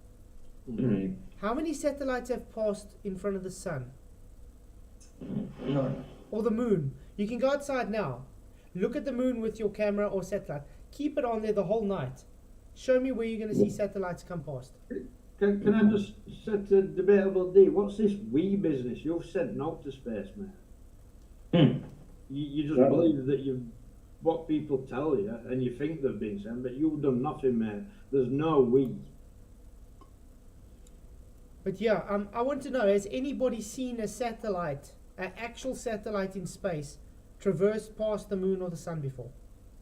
Mm. How many satellites have passed in front of the sun? None. Or the moon? You can go outside now. Look at the moon with your camera or satellite. Keep it on there the whole night. Show me where you're going to see satellites come past. Can I just say to Debatable D, what's this we business? You've sent out to space, man. You just believe that what people tell you and you think they've been sent, but you've done nothing, man. There's no we. But yeah, I want to know, has anybody seen a satellite, an actual satellite in space, traverse past the moon or the sun before?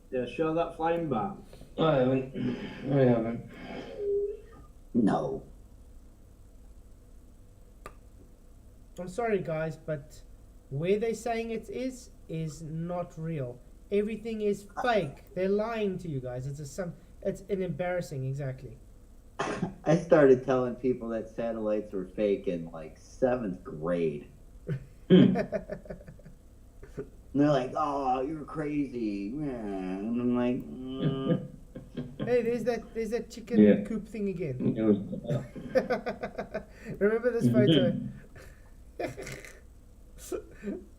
Yeah, show that flying bar. I haven't. No. I'm sorry, guys, but where they're saying it is not real. Everything is fake. They're lying to you guys. It's an embarrassing, exactly. I started telling people that satellites were fake in like 7th grade. And they're like, "Oh, you're crazy." And I'm like, Hey, there's that chicken coop thing again. Remember this photo?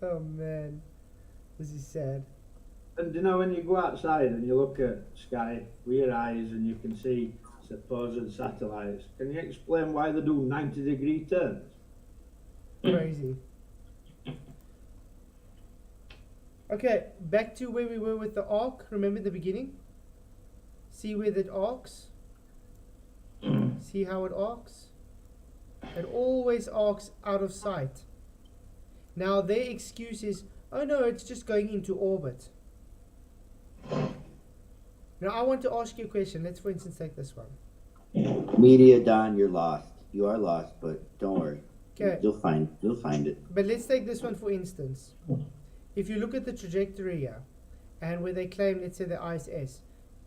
Oh man, this is sad. And you know, when you go outside and you look at sky with your eyes and you can see supposed satellites, can you explain why they do 90-degree turns? Crazy. Okay, back to where we were with the arc. Remember the beginning? See where that arcs? See how it arcs? It always arcs out of sight. Now their excuse is, oh no, it's just going into orbit. Now I want to ask you a question. Let's for instance take this one. Media Don, you're lost. You are lost, but don't worry. Okay. You'll find it. But let's take this one for instance. If you look at the trajectory here, and where they claim, let's say the ISS,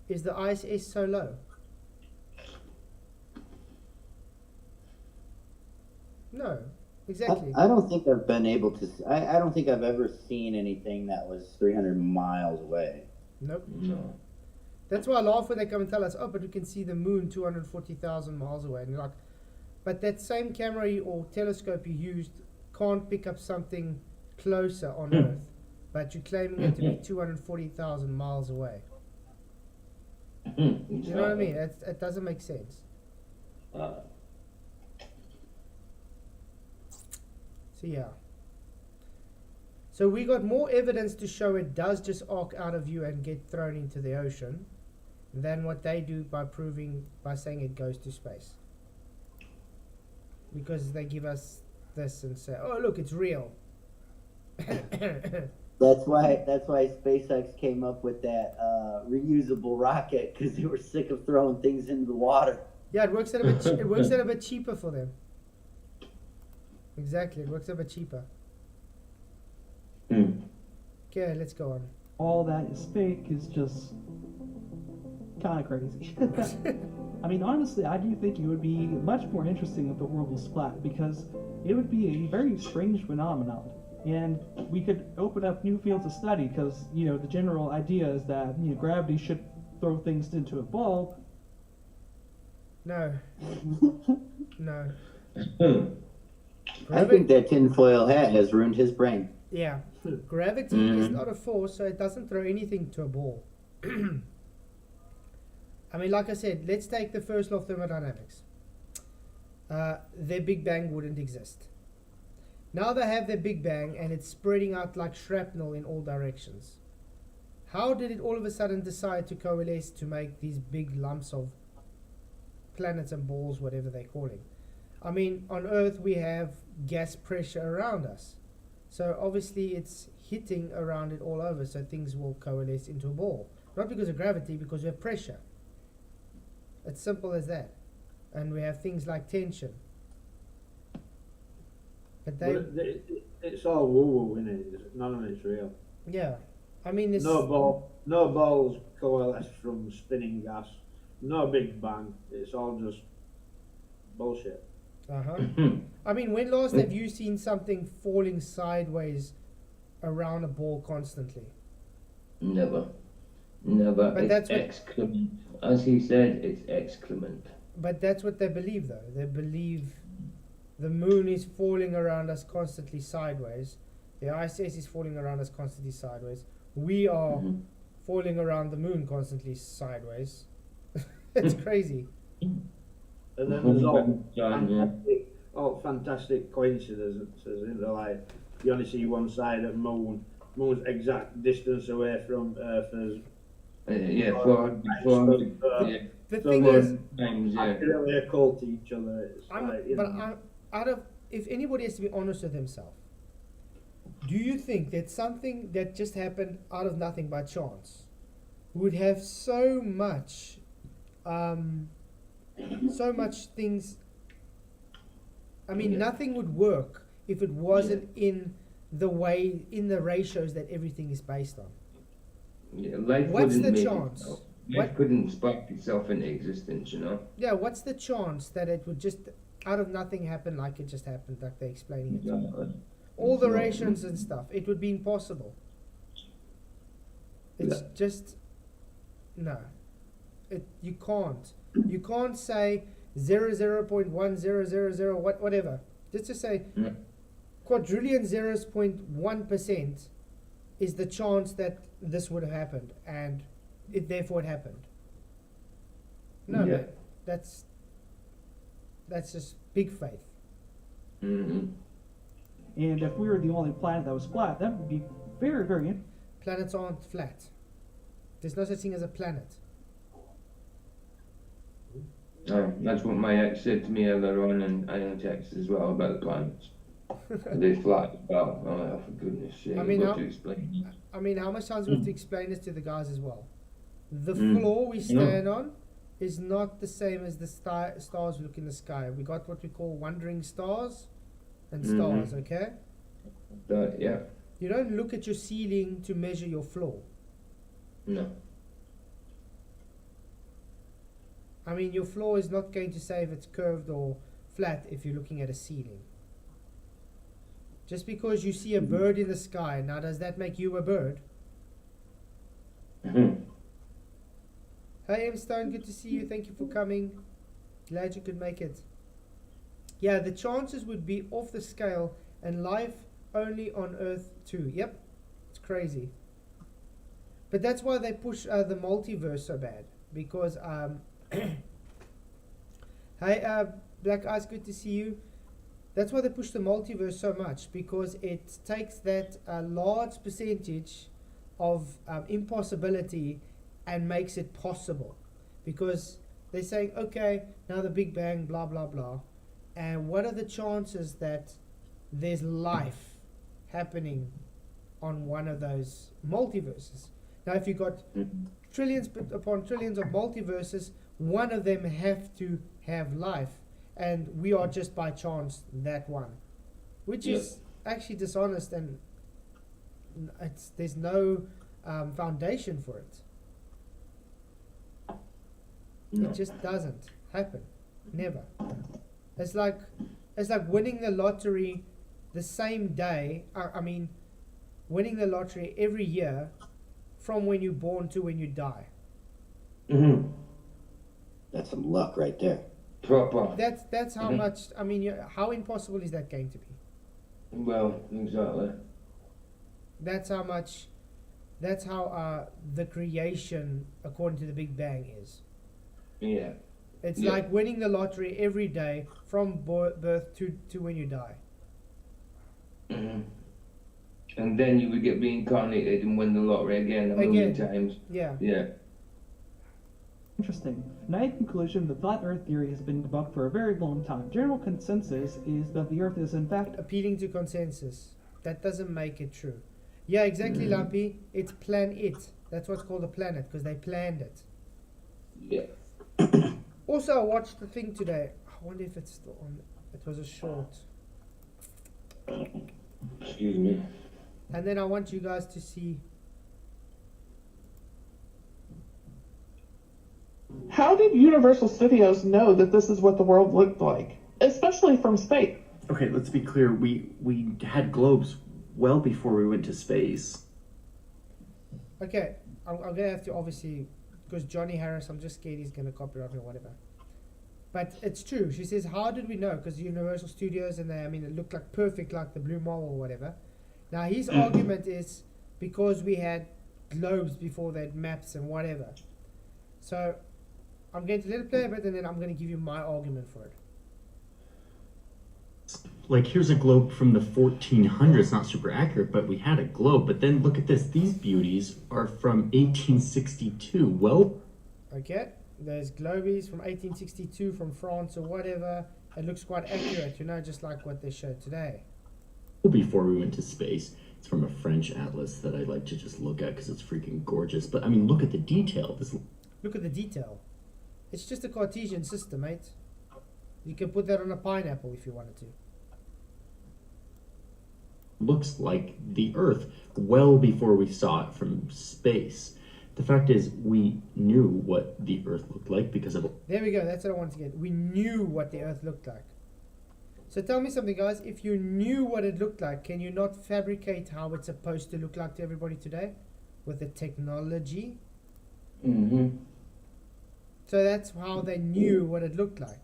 is the ISS so low? No, exactly. I don't think I've been able to. I don't think I've ever seen anything that was 300 miles away. Nope. No. That's why I laugh when they come and tell us, oh, but we can see the moon 240,000 miles away. And you're like, but that same camera or telescope you used can't pick up something closer on Earth, but you're claiming it to be 240,000 miles away. You know what I mean? It doesn't make sense. So yeah. So we got more evidence to show it does just arc out of you and get thrown into the ocean than what they do by saying it goes to space. Because they give us this and say, oh look, it's real. That's why SpaceX came up with that reusable rocket, because they were sick of throwing things into the water. Yeah, it works out a bit cheaper for them. Exactly, it works a bit cheaper. Okay, let's go on. All that is fake is just kind of crazy. I mean, honestly, I do think it would be much more interesting if the world was flat, because it would be a very strange phenomenon. And we could open up new fields of study, because, you know, the general idea is that, you know, gravity should throw things into a ball. No. No. I think that tinfoil hat has ruined his brain. Yeah. Gravity is not a force, so it doesn't throw anything to a ball. I mean, like I said, let's take the first law of thermodynamics. Their Big Bang wouldn't exist. Now they have their Big Bang and it's spreading out like shrapnel in all directions. How did it all of a sudden decide to coalesce to make these big lumps of planets and balls, whatever they're calling? I mean, on Earth we have gas pressure around us. So obviously it's hitting around it all over, so things will coalesce into a ball. Not because of gravity, because we have pressure. It's simple as that. And we have things like tension. But it's all woo-woo, isn't it? None of it's real. yeah. I mean, it's... No balls coalesce from spinning gas. No Big Bang. It's all just bullshit. I mean, when last have you seen something falling sideways around a ball constantly? Never. But it's that's excrement. As he said, it's excrement. But that's what they believe, though. They believe the moon is falling around us constantly sideways. The ISS is falling around us constantly sideways. We are falling around the moon constantly sideways. It's crazy. And then there's all fantastic coincidences, isn't there? Like, you only see one side of the moon. Moon's exact distance away from Earth is... 400, The thing is, times, accurately occult to each other. if anybody has to be honest with himself, do you think that something that just happened out of nothing by chance would have so much things? I mean, nothing would work if it wasn't in the ratios that everything is based on. Yeah, life What's the make chance? Life couldn't spark itself into existence, you know? Yeah, what's the chance that it would just out of nothing happen like it just happened, like they're explaining it? All the rations and stuff, it would be impossible. It's just no. You can't say 0.1000 whatever. Just to say quadrillion 0.1% is the chance that this would have happened, and therefore it happened. No, man, that's just big faith. And if we were the only planet that was flat, that would be very, very interesting. Planets aren't flat. There's no such thing as a planet. That's what my ex said to me earlier on, and I text as well about the planets. They're flat as well. Oh, for goodness sake, I mean, I've got to explain. how much times we have to explain this to the guys as well? The floor we stand on is not the same as the stars we look in the sky. We got what we call wandering stars and stars, okay? Yeah. You don't look at your ceiling to measure your floor. No. I mean, your floor is not going to say if it's curved or flat if you're looking at a ceiling. Just because you see a bird in the sky, now does that make you a bird? Hey M Stone, good to see you. Thank you for coming. Glad you could make it. Yeah, the chances would be off the scale, and life only on Earth too. Yep, it's crazy. But that's why they push the multiverse so bad. Because, hey, Black Eyes, good to see you. That's why they push the multiverse so much, because it takes that large percentage of impossibility and makes it possible. Because they're saying, okay, now the Big Bang, blah, blah, blah. And what are the chances that there's life happening on one of those multiverses? Now, if you've got trillions upon trillions of multiverses, one of them have to have life. And we are just by chance that one. Which is actually dishonest, and there's no foundation for it. No. It just doesn't happen. Never. It's like winning the lottery the same day. I mean, winning the lottery every year from when you're born to when you die. That's some luck right there. Proper. That's how much. I mean, how impossible is that going to be? Well, exactly. That's how much. That's how the creation, according to the Big Bang, is. Yeah. It's like winning the lottery every day from birth to when you die. And then you would get reincarnated and win the lottery again a million times. Yeah. Yeah. Interesting. Now, in conclusion, the flat Earth theory has been debunked for a very long time. General consensus is that the Earth is in fact Appealing to consensus. That doesn't make it true. Yeah, exactly, Lumpy. It's plan it. That's what's called a planet, because they planned it. Yeah. Also, I watched the thing today. I wonder if it's still on. It was a short. Excuse me. And then I want you guys to see. How did Universal Studios know that this is what the world looked like, especially from space? Okay, let's be clear. We had globes well before we went to space. Okay, I'm going to have to obviously, because Johnny Harris, I'm just scared he's going to copyright me or whatever. But it's true. She says, how did we know? Because Universal Studios, and it looked like perfect, like the Blue Mall or whatever. Now, his argument is because we had globes before they had maps and whatever. So, I'm going to let it play a bit, and then I'm going to give you my argument for it. Like, here's a globe from the 1400s, not super accurate, but we had a globe. But then look at this. These beauties are from 1862. Well, Okay, there's globies from 1862 from France or whatever. It looks quite accurate, just like what they showed today. before we went to space. It's from a French atlas that I like to just look at because it's freaking gorgeous. But I mean, look at the detail. This Look at the detail. It's just a Cartesian system, mate. You can put that on a pineapple if you wanted to. looks like the Earth well before we saw it from space. The fact is, we knew what the Earth looked like because of... There we go, that's what I wanted to get. We knew what the Earth looked like. So tell me something, guys. If you knew what it looked like, can you not fabricate how it's supposed to look like to everybody today? With the technology? Mm-hmm. So that's how they knew what it looked like.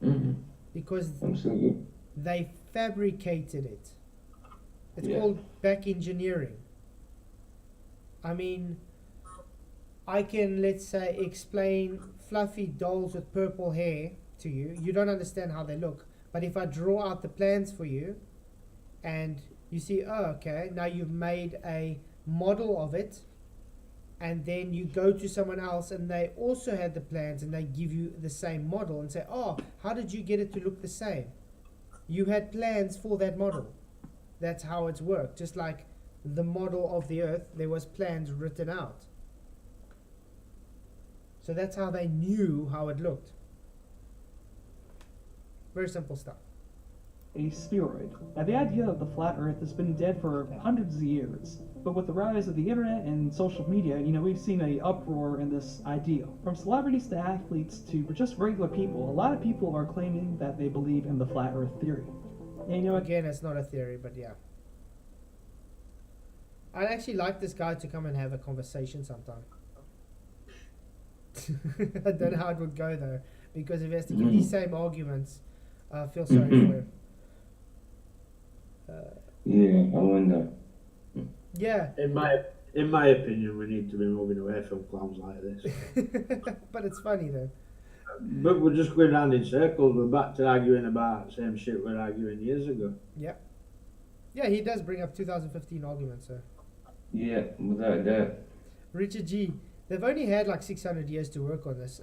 Mm-hmm. Because Absolutely. they fabricated it. It's Yeah. called back engineering. I mean, I can, let's say, explain fluffy dolls with purple hair to you. You don't understand how they look. But if I draw out the plans for you, and you see, oh, okay, now you've made a model of it, and then you go to someone else and they also had the plans and they give you the same model and say, oh, how did you get it to look the same? You had plans for that model. That's how it's worked. Just like the model of the Earth, there was plans written out. So that's how they knew how it looked. Very simple stuff. A spheroid. Now, the idea of the flat Earth has been dead for hundreds of years, but with the rise of the internet and social media, we've seen an uproar in this idea. From celebrities to athletes to just regular people, a lot of people are claiming that they believe in the flat Earth theory. And again, it's not a theory, but yeah. I'd actually like this guy to come and have a conversation sometime. I don't know how it would go though, because if he has to give these same arguments, I feel sorry for him. Yeah, I wonder. Yeah. In my opinion, we need to be moving away from clowns like this. But it's funny though. But we're just going round in circles. We're back to arguing about the same shit we were arguing years ago. Yeah. Yeah, he does bring up 2015 arguments, so. Yeah, without doubt. Richard G. They've only had like 600 years to work on this.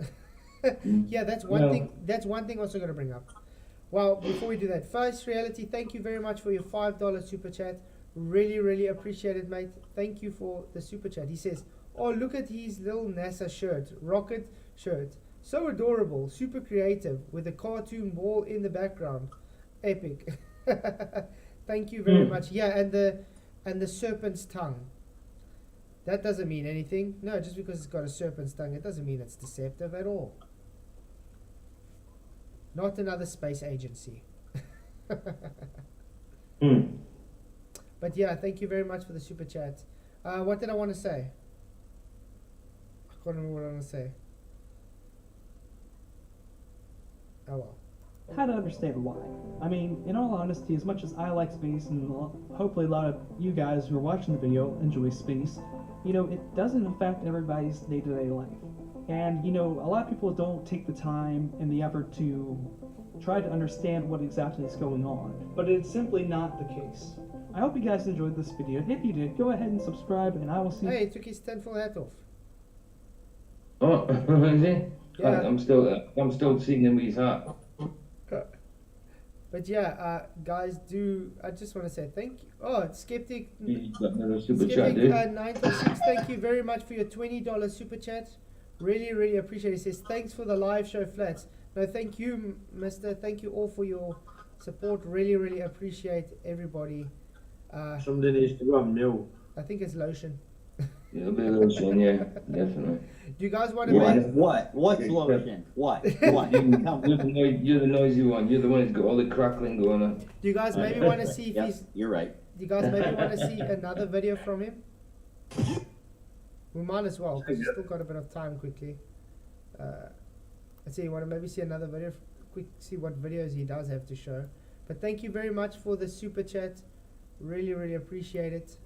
Yeah, that's one thing. That's one thing also going to bring up. Well, before we do that, First Reality, thank you very much for your $5 super chat. Really, really appreciate it, mate. Thank you for the super chat. He says, oh, look at his little NASA shirt, rocket shirt. So adorable, super creative, with a cartoon ball in the background. Epic. Thank you very much. Yeah, and the serpent's tongue. That doesn't mean anything. No, just because it's got a serpent's tongue, it doesn't mean it's deceptive at all. Not another space agency. But yeah, thank you very much for the super chat. What did I want to say? I can't remember what I want to say. Oh well. how to understand why. I mean, in all honesty, as much as I like space, and hopefully a lot of you guys who are watching the video enjoy space, it doesn't affect everybody's day-to-day life. And, a lot of people don't take the time and the effort to try to understand what exactly is going on. But it's simply not the case. I hope you guys enjoyed this video. If you did, go ahead and subscribe, and I will see you. Hey, he took his tinfoil hat off. Oh, is he? Yeah. I'm still seeing him with his hat. But yeah, guys, I just want to say thank you. Oh, Skeptic. He's got another super chat, Skeptic dude. 926, thank you very much for your $20 super chat. Really, really appreciate it. He says, thanks for the live show, Flats. No, thank you, mister. Thank you all for your support. Really, really appreciate everybody. Somebody needs to go on milk. I think it's lotion. Yeah, a bit of lotion, yeah, definitely. Do you guys want to make... What's lotion? What? What? You're the noisy one. You're the one who's got all the crackling going on. Do you guys maybe want to see if he's... You're right. Do you guys maybe want to see another video from him? We might as well, because we've still got a bit of time quickly. Let's see, you want to maybe see another video, see what videos he does have to show. But thank you very much for the super chat. Really, really appreciate it.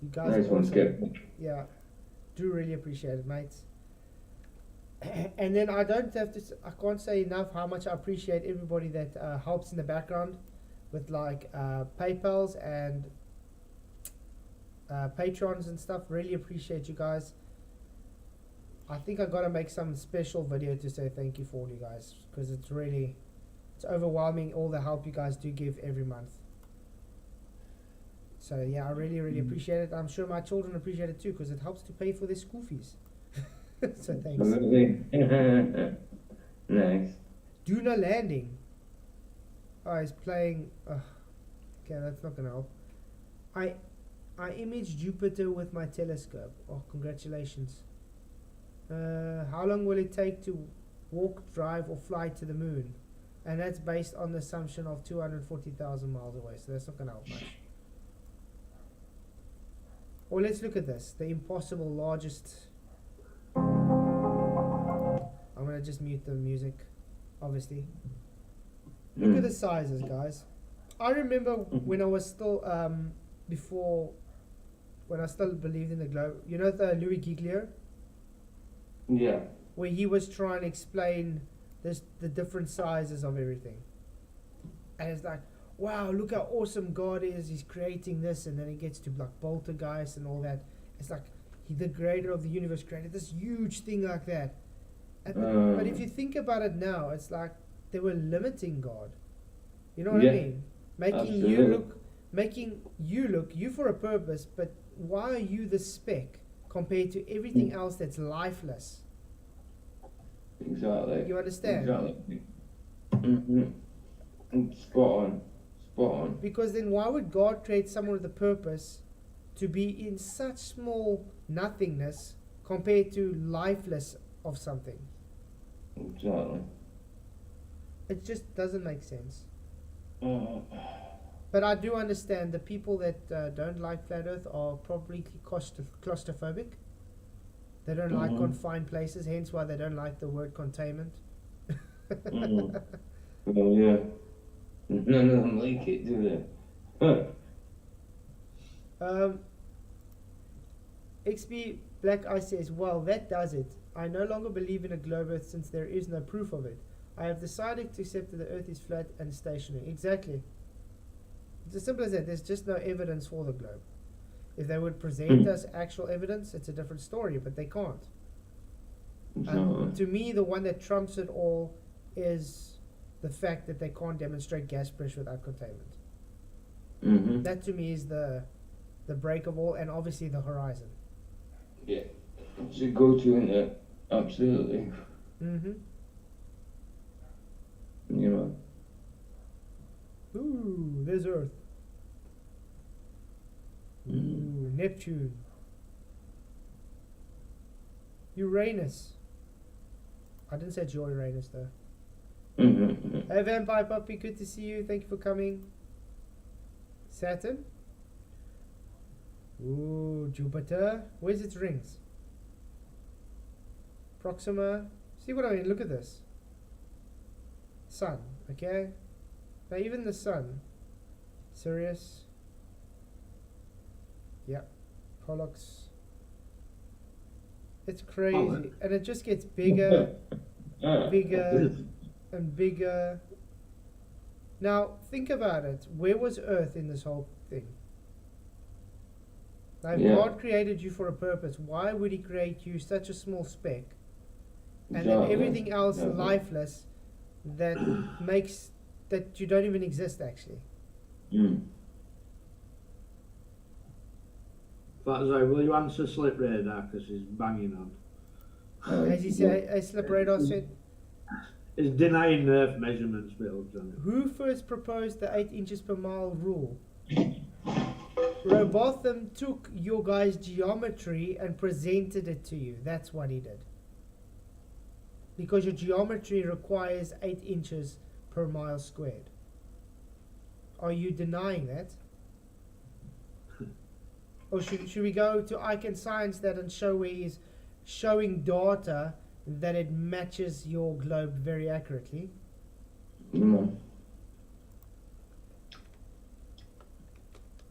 You guys Nice one, Skip. Yeah, do really appreciate it, mates. And then I can't say enough how much I appreciate everybody that helps in the background with like PayPals and patrons and stuff. Really appreciate you guys. I think I gotta make some special video to say thank you for all you guys, because it's overwhelming all the help you guys do give every month. So yeah, I really, really appreciate it. I'm sure my children appreciate it too, because it helps to pay for their school fees. So thanks. Nice. Duna landing. Oh, he's playing. Okay, that's not gonna help. I imaged Jupiter with my telescope. Oh, congratulations. How long will it take to walk, drive, or fly to the moon? And that's based on the assumption of 240,000 miles away, so that's not gonna help much. Or let's look at this. The impossible largest... I'm going to just mute the music, obviously. Look at the sizes, guys. I remember when I was still, when I still believed in the globe. You know the Louis Giglio? Yeah. Where he was trying to explain the different sizes of everything. And it's like, wow, look how awesome God is. He's creating this, and then it gets to like poltergeist and all that. It's like the creator of the universe created this huge thing like that. But if you think about it now, it's like they were limiting God. You know what I mean? Making you look you for a purpose, but why are you the speck compared to everything else that's lifeless? Exactly. You understand? Exactly. Spot on. Because then why would God create someone with a purpose to be in such small nothingness compared to lifeless of something? Exactly. It just doesn't make sense. But I do understand the people that don't like flat Earth are probably claustrophobic. They don't like confined places, hence why they don't like the word containment. Well, yeah. None of them like it, do they? XP Black Eye says, well, that does it. I no longer believe in a globe Earth since there is no proof of it. I have decided to accept that the Earth is flat and stationary. Exactly. It's as simple as that. There's just no evidence for the globe. If they would present us actual evidence, it's a different story, but they can't. To me, the one that trumps it all is the fact that they can't demonstrate gas pressure without containment. That to me is the break of all, and obviously the horizon. Yeah. Should go to it, absolutely. You know. Ooh, there's Earth. Ooh, Neptune. Uranus. I didn't say it's your Uranus though. Hey Vampire Puppy, good to see you. Thank you for coming. Saturn. Ooh, Jupiter. Where's its rings? Proxima. See what I mean? Look at this. Sun, okay? Now even the sun. Sirius. Yep. Pollux. It's crazy. And it just gets bigger, bigger, and bigger. Now, think about it. Where was Earth in this whole thing? Now, if God created you for a purpose, why would He create you such a small speck? And then everything else lifeless that makes that you don't even exist, actually. Fatso, will you answer Slip Radar, because he's banging on. As he said, a Slip Radar said, He's denying Earth measurements, Bill. who first proposed the 8 inches per mile rule? Robotham took your guys' geometry and presented it to you. That's what he did. Because your geometry requires 8 inches per mile squared. Are you denying that? Or should we go to Icon Science that and show where he's showing data that it matches your globe very accurately?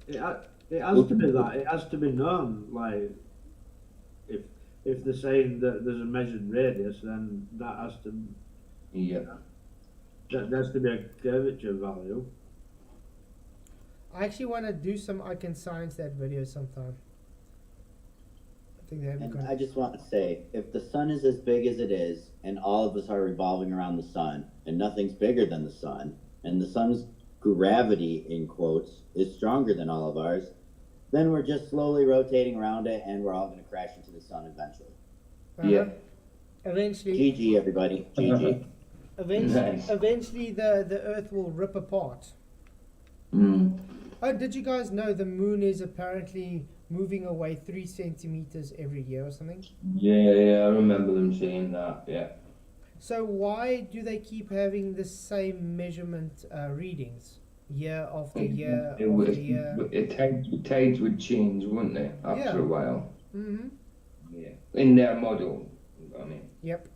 It has to be that. It has to be known. Like, if they're saying that there's a measured radius, then that has to. There has to be a curvature value. I actually want to do some Icon Science that video sometime. I think they haven't And got I just want to say, if the sun is as big as it is, and all of us are revolving around the sun, and nothing's bigger than the sun, and the sun's gravity, in quotes, is stronger than all of ours, then we're just slowly rotating around it, and we're all going to crash into the sun eventually. Eventually. GG, everybody. GG. Eventually the Earth will rip apart. Oh, did you guys know the moon is apparently moving away 3 centimeters every year or something? Yeah, I remember them saying that, yeah. So why do they keep having the same measurement readings year after year after year? Tides would change, wouldn't they, after a while? Yeah. In their model, I mean. Yep.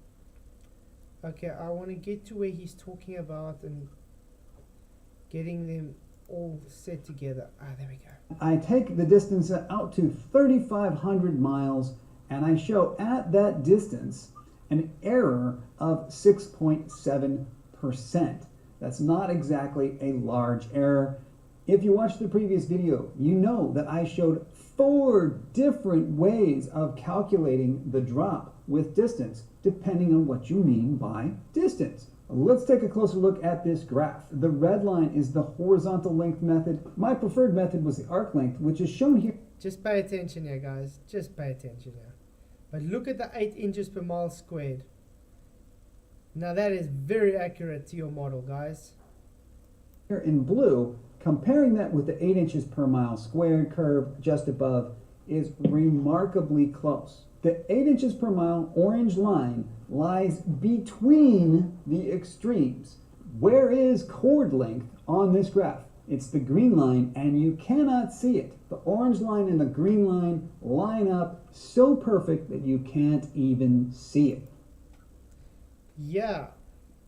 Okay, I want to get to where he's talking about and getting them all set together. There we go. I take the distance out to 3,500 miles, and I show at that distance an error of 6.7%. That's not exactly a large error. If you watched the previous video, you know that I showed 4 different ways of calculating the drop with distance, depending on what you mean by distance. Let's take a closer look at this graph. The red line is the horizontal length method. My preferred method was the arc length, which is shown here. Just pay attention here, guys. Just pay attention here. But look at the 8 inches per mile squared. Now that is very accurate to your model, guys. Here in blue, comparing that with the 8 inches per mile squared curve just above is remarkably close. The 8 inches per mile orange line lies between the extremes. Where is chord length on this graph? It's the green line, and you cannot see it. The orange line and the green line line up so perfect that you can't even see it. Yeah.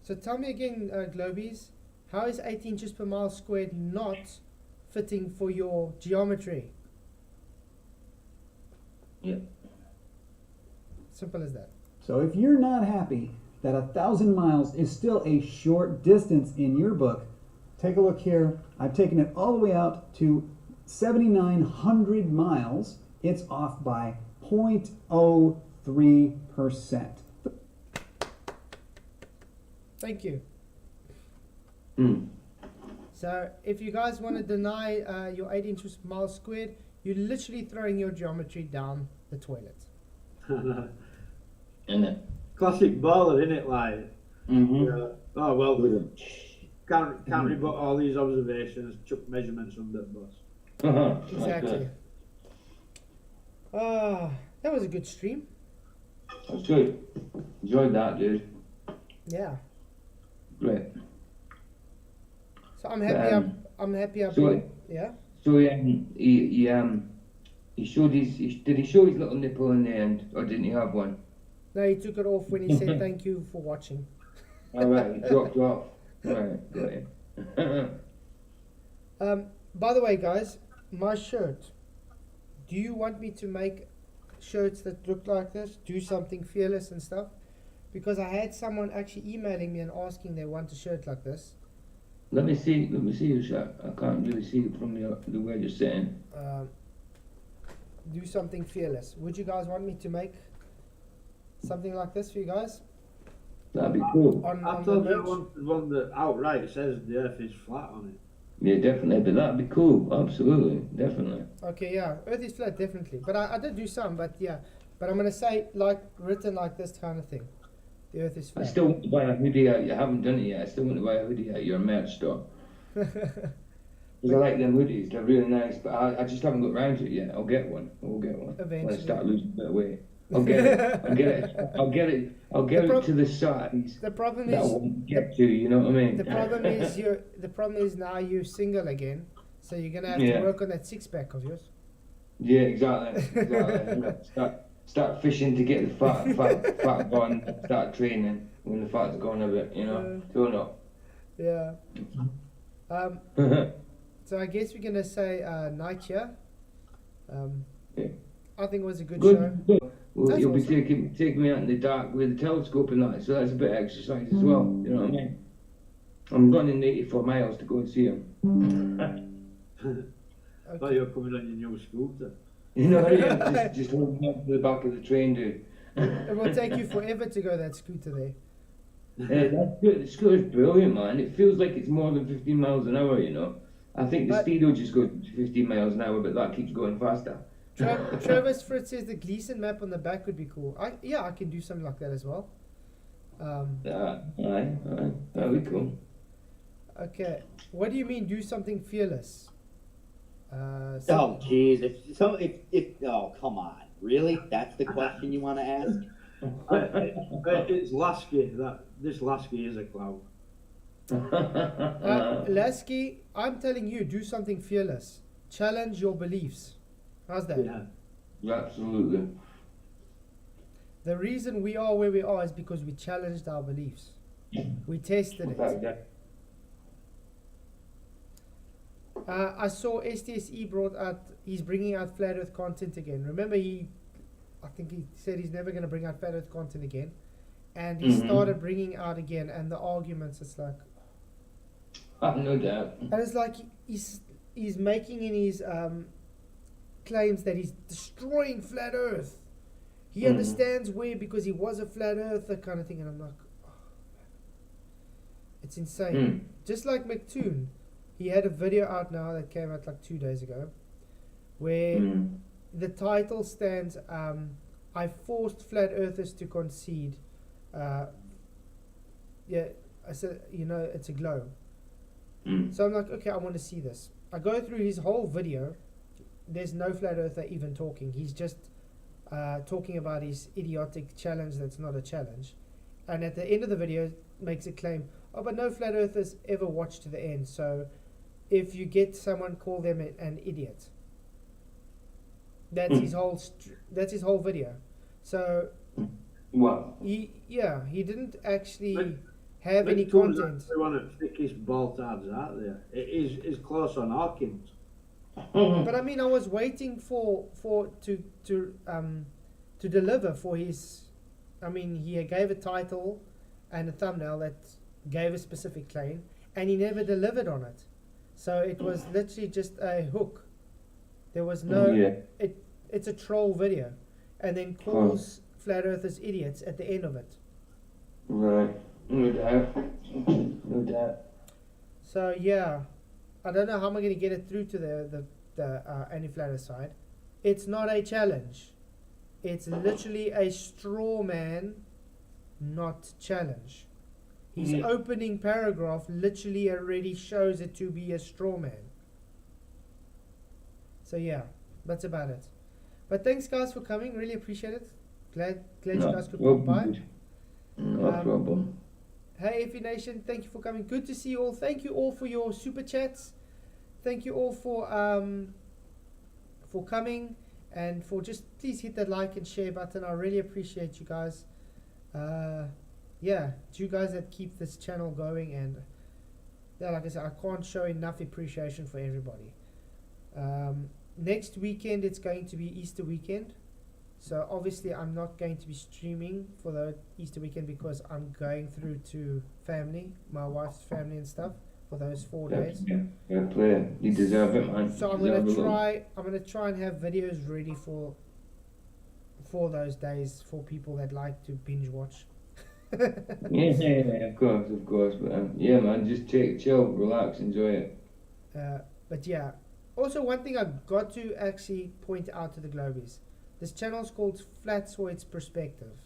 So tell me again, Globies, how is 8 inches per mile squared not fitting for your geometry? Yeah. Simple as that. So if you're not happy that 1,000 miles is still a short distance in your book, take a look here. I've taken it all the way out to 7,900 miles. It's off by 0.03%. Thank you. Mm. So if you guys want to deny your 8 inches per mile squared, you're literally throwing your geometry down the toilet. Isn't it? Classic baller, innit? Like, oh well, can't rebut all these observations. Chuck measurements under the bus. Exactly. That was a good stream. That's good. Enjoyed that, dude. Yeah. Great. So I'm happy. I'm happy. Yeah. So he showed did he show his little nipple in the end, or didn't he have one? No, he took it off when he said thank you for watching. All right, he dropped off. Right, got it. By the way, guys, my shirt. Do you want me to make shirts that look like this? Do something fearless and stuff? Because I had someone actually emailing me and asking they want a shirt like this. Let me see your shot. I can't really see it from the way you're sitting. Do something fearless. Would you guys want me to make something like this for you guys? That'd be cool. I thought you wanted one that outright says the Earth is flat on it. Yeah, definitely. But that'd be cool. Absolutely, definitely. Okay, yeah. Earth is flat, definitely. But I did do some, but yeah. But I'm going to say, like, written like this kind of thing. The Earth is flat. I still want to buy a hoodie out. You haven't done it yet. I still want to buy a hoodie out your merch store. Because I like them hoodies. They're really nice. But I just haven't got round to it yet. I'll get one. Eventually. When I start losing a bit of weight. I'll get it. I'll get it to the size the problem that I is want to get to. You know what I mean? the problem is now you're single again, so you're gonna have to work on that 6-pack of yours. Yeah, exactly. Start fishing to get the fat gone. Start training when the fat's gone a bit. You know, tone up. Yeah. So I guess we're gonna say night here. I think it was a good show. Good. Well, That's you'll be awesome. taking me out in the dark with the telescope and that, so that's a bit of exercise as well. You know what I mean? I'm running 84 miles to go and see him. I thought you were coming on your new scooter. You know, yeah, just holding up to the back of the train, dude. It will take you forever to go that scooter there. That's good. The scooter's brilliant, man. It feels like it's more than 15 miles an hour, you know. I think the speedo just goes 15 miles an hour, but that keeps going faster. Travis Fritz says the Gleason map on the back would be cool. I can do something like that as well. Aye, that'd be cool. Okay, what do you mean do something fearless? Oh, jeez. Oh, come on. Really? That's the question you want to ask? It's Lasky. This Lasky is a cloud. Lasky, I'm telling you, do something fearless. Challenge your beliefs. How's that? Yeah, absolutely. The reason we are where we are is because we challenged our beliefs. We tested it. I saw STSE he's bringing out flat earth content again. Remember I think he said he's never going to bring out flat earth content again. And he started bringing out again, and the arguments, it's like, No doubt. And it's like he's making in his claims that he's destroying flat Earth. He understands where because he was a flat earther kind of thing, and I'm like, oh, it's insane. Just like McToon, he had a video out now that came out like 2 days ago, where the title stands, I forced flat earthers to concede. Yeah, I said, you know, it's a globe. So I'm like, okay, I want to see this. I go through his whole video. There's no flat earther even talking. He's just talking about his idiotic challenge that's not a challenge. And at the end of the video, makes a claim, oh, but no flat earthers ever watch to the end. So if you get someone, call them an idiot. That's his whole. That's his whole video. So, wow. He didn't actually have any content. One of the thickest baltards out there. It is close on Hawkins. But I mean, I was waiting to deliver for his. I mean, he gave a title and a thumbnail that gave a specific claim, and he never delivered on it. So it was literally just a hook. There was no. It's a troll video, and then calls flat earthers idiots at the end of it. Right. No doubt. No doubt. So yeah, I don't know how I'm going to get it through to the anti-flat earth side. It's not a challenge. It's literally a straw man, not challenge. His opening paragraph literally already shows it to be a straw man. So yeah, that's about it. But thanks guys for coming. Really appreciate it. Glad you guys could pop by. No problem. Hey FE Nation, thank you for coming. Good to see you all. Thank you all for your super chats. Thank you all for coming, and for just please hit that like and share button. I really appreciate you guys. Yeah, it's you guys that keep this channel going, and yeah, like I said, I can't show enough appreciation for everybody. Next weekend it's going to be Easter weekend, so obviously I'm not going to be streaming for the Easter weekend because I'm going through to family, my wife's family and stuff, for those 4 days. Yeah, clear. You deserve it, man. So I'm gonna try and have videos ready for those days for people that like to binge watch. yeah, of course. But yeah, man, just chill, relax, enjoy it. But yeah, also one thing I got to actually point out to the Globies, this channel is called Flatsoids Perspective.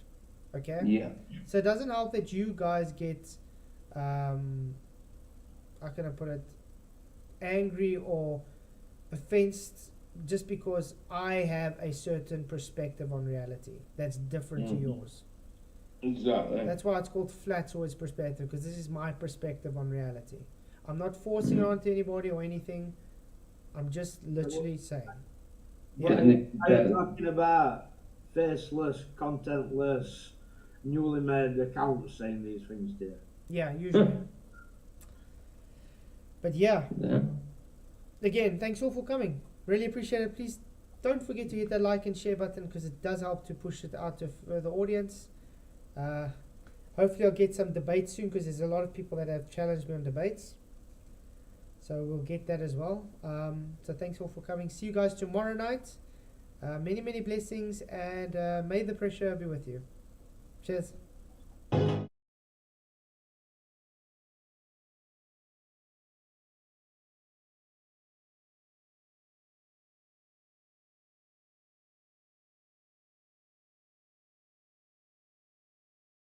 Okay. Yeah. So it doesn't help that you guys get how can I put it, angry or offensed just because I have a certain perspective on reality that's different to yours. Exactly. That's why it's called Flatsoids Perspective, because this is my perspective on reality. I'm not forcing it onto anybody or anything. I'm just literally saying. Yeah. Are you talking about faceless, contentless, newly made accounts saying these things to you? Yeah, usually. But yeah, again, thanks all for coming. Really appreciate it. Please don't forget to hit that like and share button, because it does help to push it out to further audience. Hopefully I'll get some debates soon, because there's a lot of people that have challenged me on debates. So we'll get that as well. So thanks all for coming. See you guys tomorrow night. Many blessings, and may the pressure be with you. Cheers.